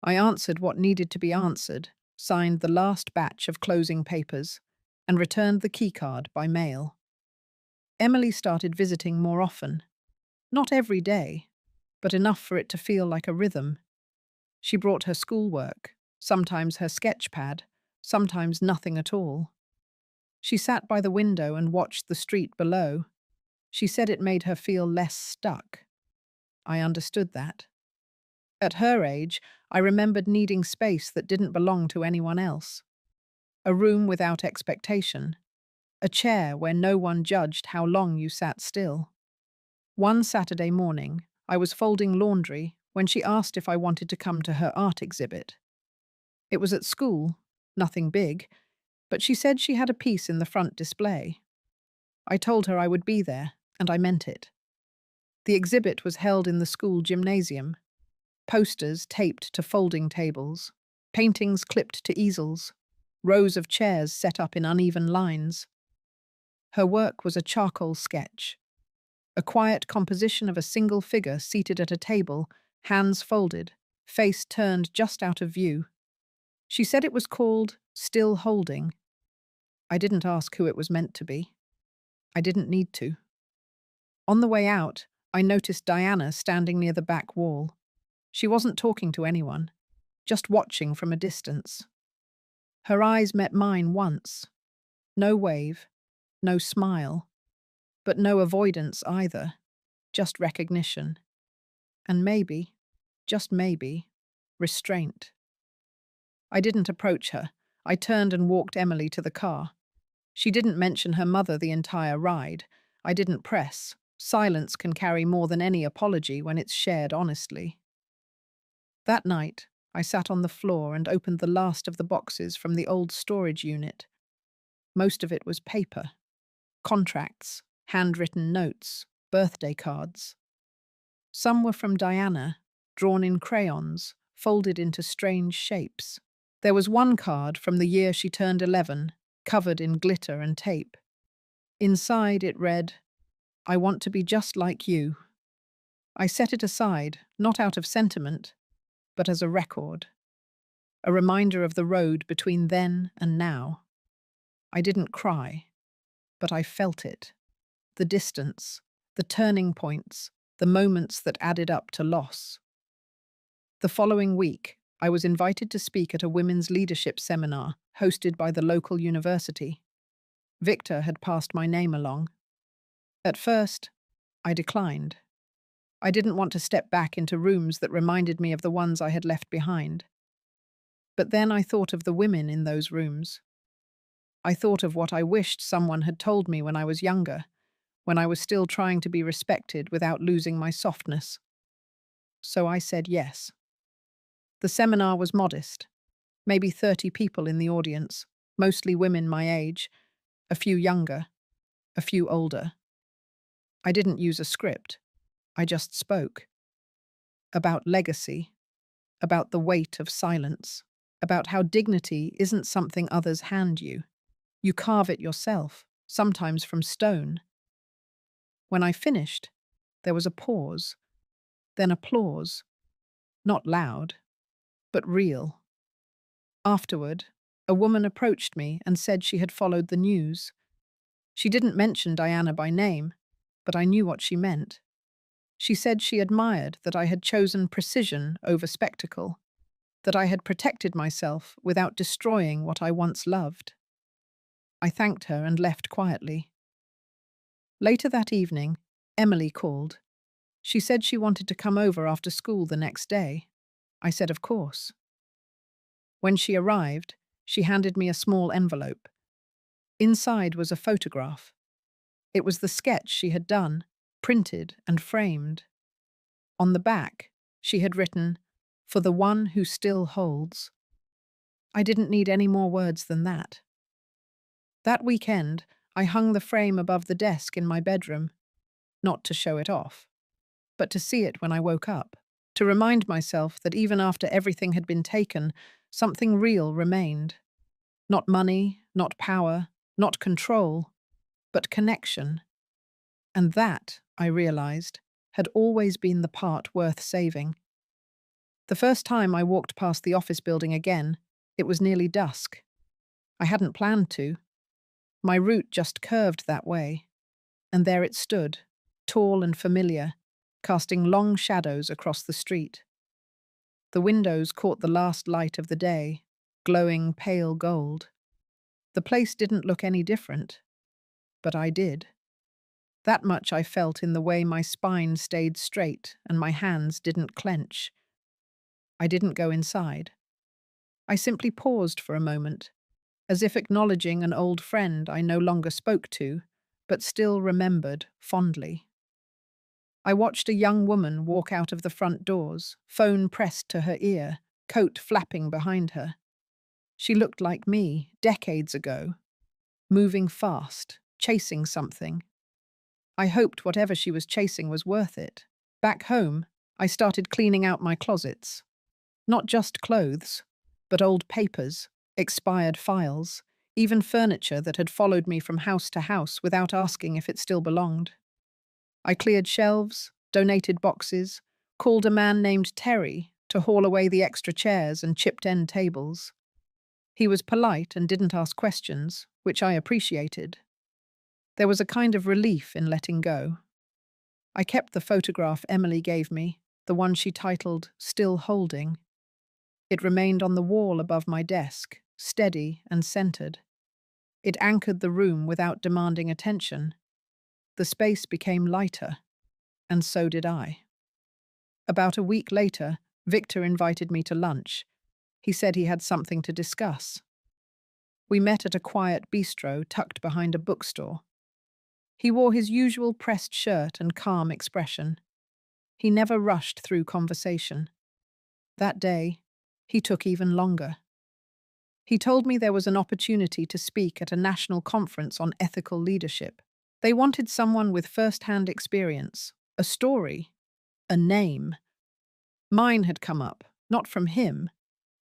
I answered what needed to be answered, signed the last batch of closing papers, and returned the keycard by mail. Emily started visiting more often. Not every day, but enough for it to feel like a rhythm. She brought her schoolwork, sometimes her sketch pad, sometimes nothing at all. She sat by the window and watched the street below. She said it made her feel less stuck. I understood that. At her age, I remembered needing space that didn't belong to anyone else. A room without expectation. A chair where no one judged how long you sat still. One Saturday morning, I was folding laundry when she asked if I wanted to come to her art exhibit. It was at school, nothing big, but she said she had a piece in the front display. I told her I would be there, and I meant it. The exhibit was held in the school gymnasium. Posters taped to folding tables, paintings clipped to easels, rows of chairs set up in uneven lines. Her work was a charcoal sketch, a quiet composition of a single figure seated at a table, hands folded, face turned just out of view. She said it was called Still Holding. I didn't ask who it was meant to be. I didn't need to. On the way out, I noticed Diana standing near the back wall. She wasn't talking to anyone, just watching from a distance. Her eyes met mine once. No wave, no smile, but no avoidance either, just recognition. And maybe, just maybe, restraint. I didn't approach her. I turned and walked Emily to the car. She didn't mention her mother the entire ride. I didn't press. Silence can carry more than any apology when it's shared honestly. That night, I sat on the floor and opened the last of the boxes from the old storage unit. Most of it was paper. Contracts, handwritten notes, birthday cards. Some were from Diana, drawn in crayons, folded into strange shapes. There was one card from the year she turned 11, covered in glitter and tape. Inside it read, "I want to be just like you." I set it aside, not out of sentiment, but as a record. A reminder of the road between then and now. I didn't cry, but I felt it. The distance, the turning points, the moments that added up to loss. The following week, I was invited to speak at a women's leadership seminar hosted by the local university. Victor had passed my name along. At first, I declined. I didn't want to step back into rooms that reminded me of the ones I had left behind. But then I thought of the women in those rooms. I thought of what I wished someone had told me when I was younger, when I was still trying to be respected without losing my softness. So I said yes. The seminar was modest, maybe 30 people in the audience, mostly women my age, a few younger, a few older. I didn't use a script. I just spoke. About legacy, about the weight of silence, about how dignity isn't something others hand you. You carve it yourself, sometimes from stone. When I finished, there was a pause, then applause, not loud, but real. Afterward, a woman approached me and said she had followed the news. She didn't mention Diana by name, but I knew what she meant. She said she admired that I had chosen precision over spectacle, that I had protected myself without destroying what I once loved. I thanked her and left quietly. Later that evening, Emily called. She said she wanted to come over after school the next day. I said of course. When she arrived, she handed me a small envelope. Inside was a photograph. It was the sketch she had done, printed and framed. On the back, she had written, "For the one who still holds." I didn't need any more words than that. That weekend, I hung the frame above the desk in my bedroom, not to show it off, but to see it when I woke up, to remind myself that even after everything had been taken, something real remained. Not money, not power, not control, but connection. And that, I realized, had always been the part worth saving. The first time I walked past the office building again, it was nearly dusk. I hadn't planned to. My route just curved that way. And there it stood, tall and familiar, casting long shadows across the street. The windows caught the last light of the day, glowing pale gold. The place didn't look any different, but I did. That much I felt in the way my spine stayed straight and my hands didn't clench. I didn't go inside. I simply paused for a moment, as if acknowledging an old friend I no longer spoke to, but still remembered fondly. I watched a young woman walk out of the front doors, phone pressed to her ear, coat flapping behind her. She looked like me, decades ago, moving fast, chasing something. I hoped whatever she was chasing was worth it. Back home, I started cleaning out my closets. Not just clothes, but old papers, expired files, even furniture that had followed me from house to house without asking if it still belonged. I cleared shelves, donated boxes, called a man named Terry to haul away the extra chairs and chipped end tables. He was polite and didn't ask questions, which I appreciated. There was a kind of relief in letting go. I kept the photograph Emily gave me, the one she titled Still Holding. It remained on the wall above my desk, steady and centered. It anchored the room without demanding attention. The space became lighter, and so did I. About a week later, Victor invited me to lunch. He said he had something to discuss. We met at a quiet bistro tucked behind a bookstore. He wore his usual pressed shirt and calm expression. He never rushed through conversation. That day, he took even longer. He told me there was an opportunity to speak at a national conference on ethical leadership. They wanted someone with first-hand experience, a story, a name. Mine had come up, not from him,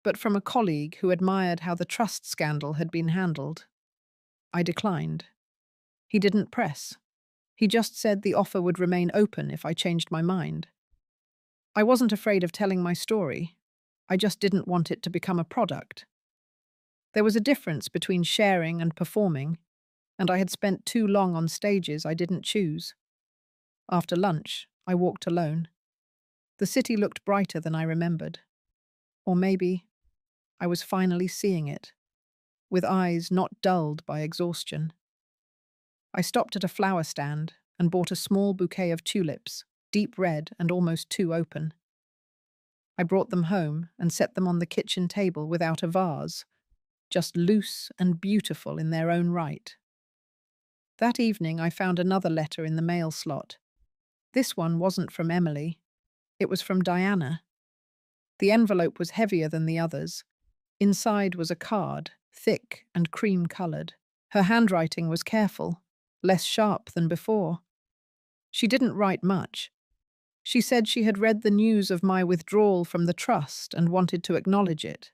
but from a colleague who admired how the trust scandal had been handled. I declined. He didn't press. He just said the offer would remain open if I changed my mind. I wasn't afraid of telling my story. I just didn't want it to become a product. There was a difference between sharing and performing, and I had spent too long on stages I didn't choose. After lunch, I walked alone. The city looked brighter than I remembered. Or maybe I was finally seeing it, with eyes not dulled by exhaustion. I stopped at a flower stand and bought a small bouquet of tulips, deep red and almost too open. I brought them home and set them on the kitchen table without a vase, just loose and beautiful in their own right. That evening I found another letter in the mail slot. This one wasn't from Emily. It was from Diana. The envelope was heavier than the others. Inside was a card, thick and cream-coloured. Her handwriting was careful, less sharp than before. She didn't write much. She said she had read the news of my withdrawal from the trust and wanted to acknowledge it.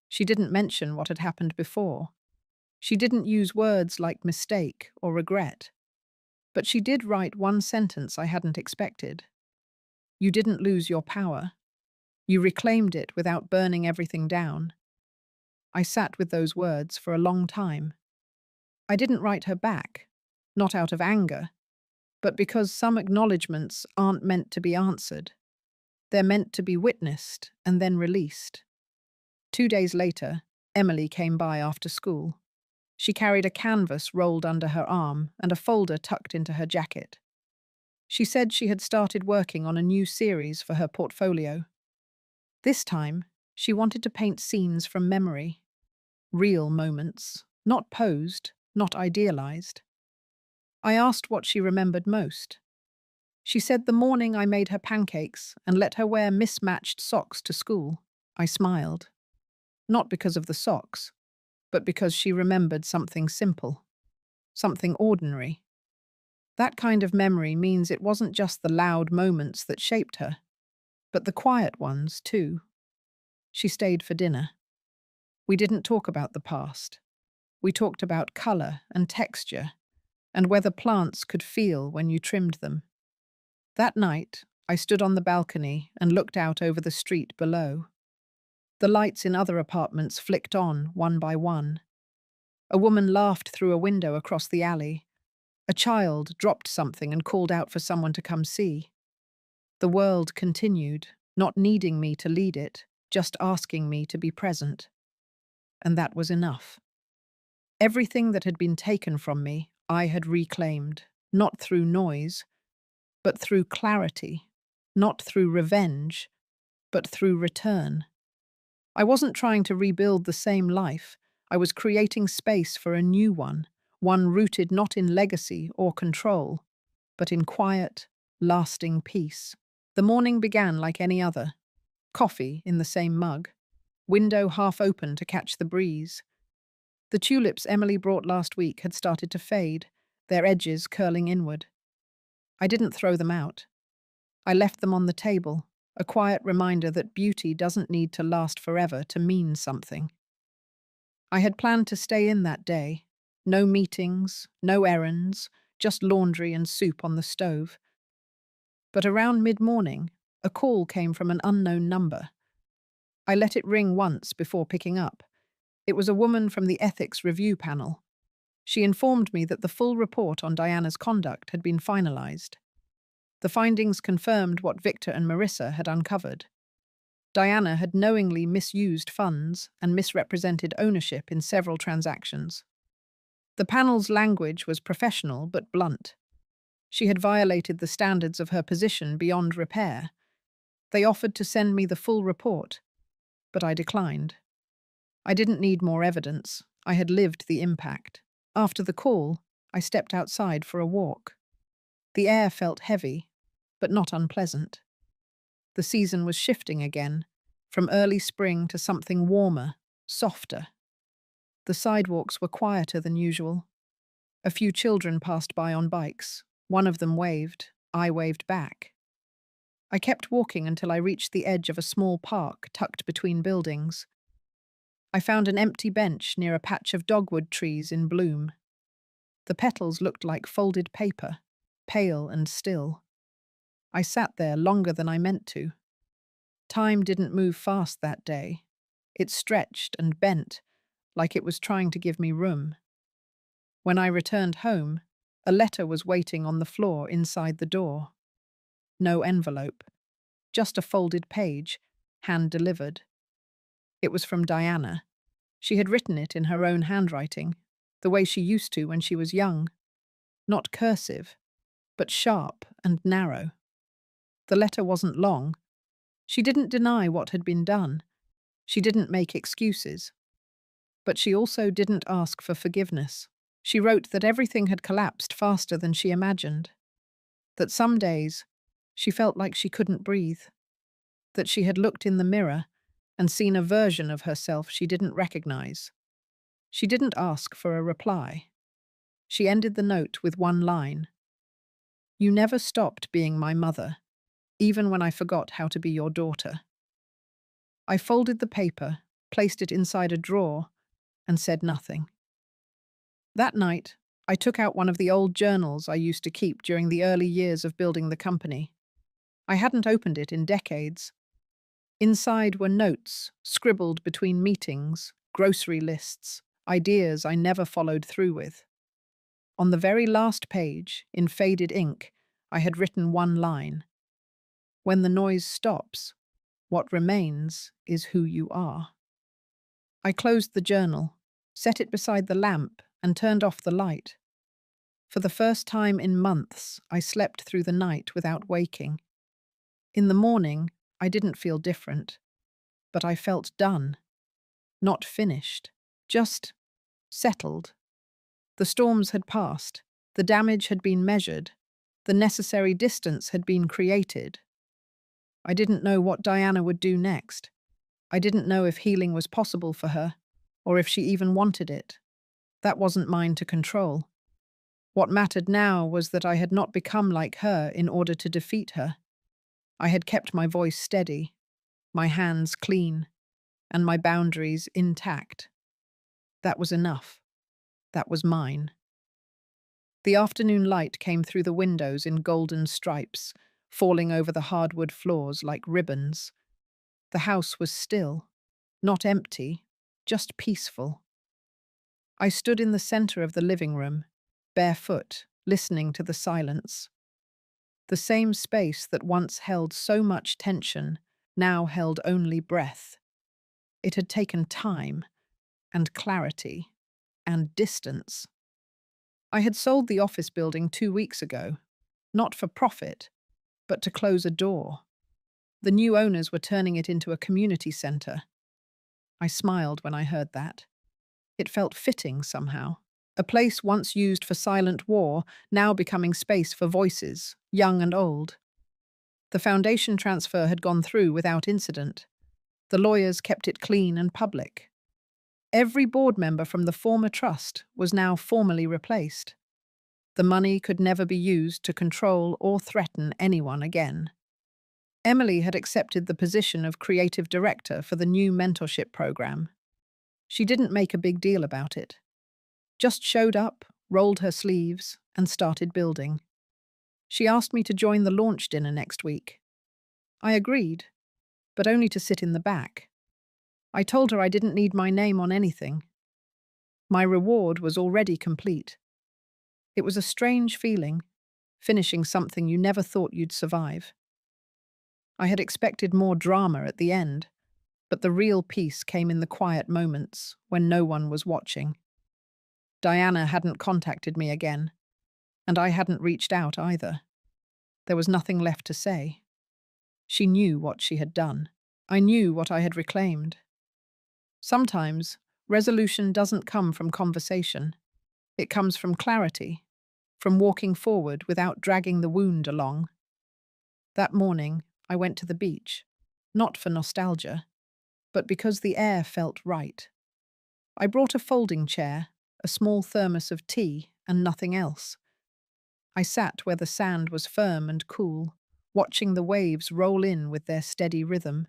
She didn't mention what had happened before. She didn't use words like mistake or regret. But she did write one sentence I hadn't expected. You didn't lose your power. You reclaimed it without burning everything down. I sat with those words for a long time. I didn't write her back, not out of anger, but because some acknowledgements aren't meant to be answered. They're meant to be witnessed and then released. 2 days later, Emily came by after school. She carried a canvas rolled under her arm and a folder tucked into her jacket. She said she had started working on a new series for her portfolio. This time, she wanted to paint scenes from memory. Real moments, not posed, not idealized. I asked what she remembered most. She said the morning I made her pancakes and let her wear mismatched socks to school. I smiled. Not because of the socks, but because she remembered something simple, something ordinary. That kind of memory means it wasn't just the loud moments that shaped her, but the quiet ones, too. She stayed for dinner. We didn't talk about the past. We talked about color and texture, and whether plants could feel when you trimmed them. That night, I stood on the balcony and looked out over the street below. The lights in other apartments flicked on, one by one. A woman laughed through a window across the alley. A child dropped something and called out for someone to come see. The world continued, not needing me to lead it, just asking me to be present. And that was enough. Everything that had been taken from me, I had reclaimed. not through noise, but through clarity, not through revenge, but through return. I wasn't trying to rebuild the same life. I was creating space for a new one rooted not in legacy or control, but in quiet, lasting peace. The morning began like any other. Coffee in the same mug, window half open to catch the breeze. The tulips Emily brought last week had started to fade, their edges curling inward. I didn't throw them out. I left them on the table, a quiet reminder that beauty doesn't need to last forever to mean something. I had planned to stay in that day. No meetings, no errands, just laundry and soup on the stove. But around mid-morning, a call came from an unknown number. I let it ring once before picking up. It was a woman from the ethics review panel. She informed me that the full report on Diana's conduct had been finalized. The findings confirmed what Victor and Marissa had uncovered. Diana had knowingly misused funds and misrepresented ownership in several transactions. The panel's language was professional but blunt. She had violated the standards of her position beyond repair. They offered to send me the full report, but I declined. I didn't need more evidence. I had lived the impact. After the call, I stepped outside for a walk. The air felt heavy, but not unpleasant. The season was shifting again, from early spring to something warmer, softer. The sidewalks were quieter than usual. A few children passed by on bikes. One of them waved. I waved back. I kept walking until I reached the edge of a small park tucked between buildings. I found an empty bench near a patch of dogwood trees in bloom. The petals looked like folded paper, pale and still. I sat there longer than I meant to. Time didn't move fast that day. It stretched and bent, like it was trying to give me room. When I returned home, a letter was waiting on the floor inside the door. No envelope, just a folded page, hand-delivered. It was from Diana. She had written it in her own handwriting, the way she used to when she was young. Not cursive, but sharp and narrow. The letter wasn't long. She didn't deny what had been done. She didn't make excuses. But she also didn't ask for forgiveness. She wrote that everything had collapsed faster than she imagined. That some days, she felt like she couldn't breathe. That she had looked in the mirror and seen a version of herself she didn't recognize. She didn't ask for a reply. She ended the note with one line. "You never stopped being my mother, even when I forgot how to be your daughter." I folded the paper, placed it inside a drawer, and said nothing. That night, I took out one of the old journals I used to keep during the early years of building the company. I hadn't opened it in decades. Inside were notes, scribbled between meetings, grocery lists, ideas I never followed through with. On the very last page, in faded ink, I had written one line. "When the noise stops, what remains is who you are." I closed the journal, set it beside the lamp, and turned off the light. For the first time in months, I slept through the night without waking. In the morning, I didn't feel different, but I felt done. Not finished, just settled. The storms had passed, the damage had been measured, the necessary distance had been created. I didn't know what Diana would do next. I didn't know if healing was possible for her, or if she even wanted it. That wasn't mine to control. What mattered now was that I had not become like her in order to defeat her. I had kept my voice steady, my hands clean, and my boundaries intact. That was enough. That was mine. The afternoon light came through the windows in golden stripes, falling over the hardwood floors like ribbons. The house was still, not empty, just peaceful. I stood in the center of the living room, barefoot, listening to the silence. The same space that once held so much tension now held only breath. It had taken time, and clarity, and distance. I had sold the office building 2 weeks ago, not for profit, but to close a door. The new owners were turning it into a community centre. I smiled when I heard that. It felt fitting somehow. A place once used for silent war, now becoming space for voices, young and old. The foundation transfer had gone through without incident. The lawyers kept it clean and public. Every board member from the former trust was now formally replaced. The money could never be used to control or threaten anyone again. Emily had accepted the position of creative director for the new mentorship program. She didn't make a big deal about it. Just showed up, rolled her sleeves, and started building. She asked me to join the launch dinner next week. I agreed, but only to sit in the back. I told her I didn't need my name on anything. My reward was already complete. It was a strange feeling, finishing something you never thought you'd survive. I had expected more drama at the end, but the real peace came in the quiet moments when no one was watching. Diana hadn't contacted me again, and I hadn't reached out either. There was nothing left to say. She knew what she had done. I knew what I had reclaimed. Sometimes, resolution doesn't come from conversation. It comes from clarity, from walking forward without dragging the wound along. That morning, I went to the beach, not for nostalgia, but because the air felt right. I brought a folding chair, a small thermos of tea, and nothing else. I sat where the sand was firm and cool, watching the waves roll in with their steady rhythm.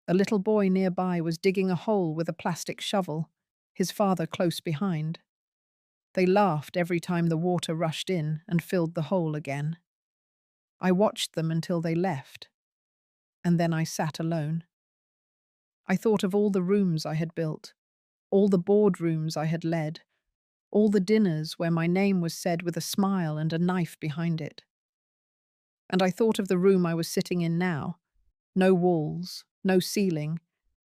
A little boy nearby was digging a hole with a plastic shovel, his father close behind. They laughed every time the water rushed in and filled the hole again. I watched them until they left, and then I sat alone. I thought of all the rooms I had built, all the boardrooms I had led, all the dinners where my name was said with a smile and a knife behind it. And I thought of the room I was sitting in now. No walls, no ceiling,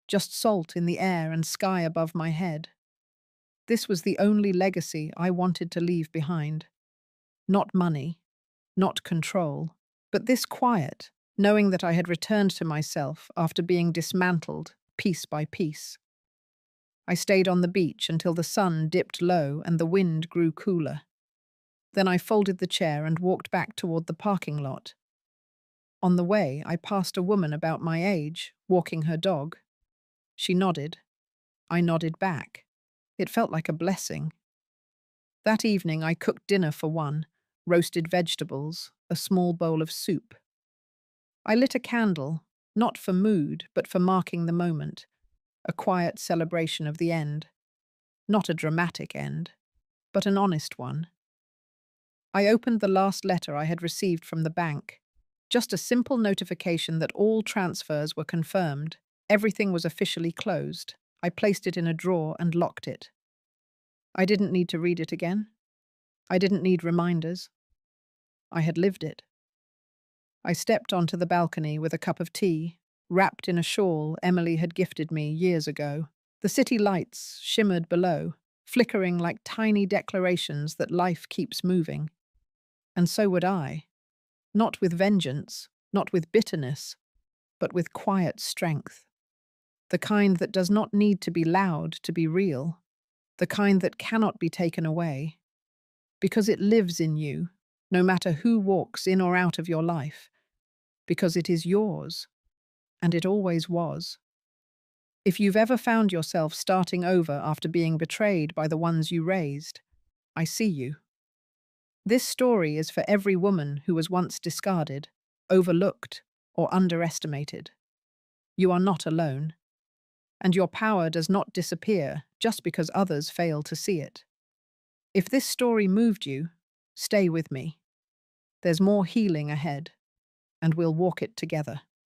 just salt in the air and sky above my head. This was the only legacy I wanted to leave behind. Not money, not control, but this quiet, knowing that I had returned to myself after being dismantled piece by piece. I stayed on the beach until the sun dipped low and the wind grew cooler. Then I folded the chair and walked back toward the parking lot. On the way, I passed a woman about my age, walking her dog. She nodded. I nodded back. It felt like a blessing. That evening, I cooked dinner for one, roasted vegetables, a small bowl of soup. I lit a candle, not for mood, but for marking the moment, a quiet celebration of the end. Not a dramatic end, but an honest one. I opened the last letter I had received from the bank. Just a simple notification that all transfers were confirmed. Everything was officially closed. I placed it in a drawer and locked it. I didn't need to read it again. I didn't need reminders. I had lived it. I stepped onto the balcony with a cup of tea, wrapped in a shawl Emily had gifted me years ago. The city lights shimmered below, flickering like tiny declarations that life keeps moving. And so would I. Not with vengeance, not with bitterness, but with quiet strength. The kind that does not need to be loud to be real. The kind that cannot be taken away. Because it lives in you, no matter who walks in or out of your life. Because it is yours. And it always was. If you've ever found yourself starting over after being betrayed by the ones you raised, I see you. This story is for every woman who was once discarded, overlooked, or underestimated. You are not alone. And your power does not disappear just because others fail to see it. If this story moved you, stay with me. There's more healing ahead, and we'll walk it together.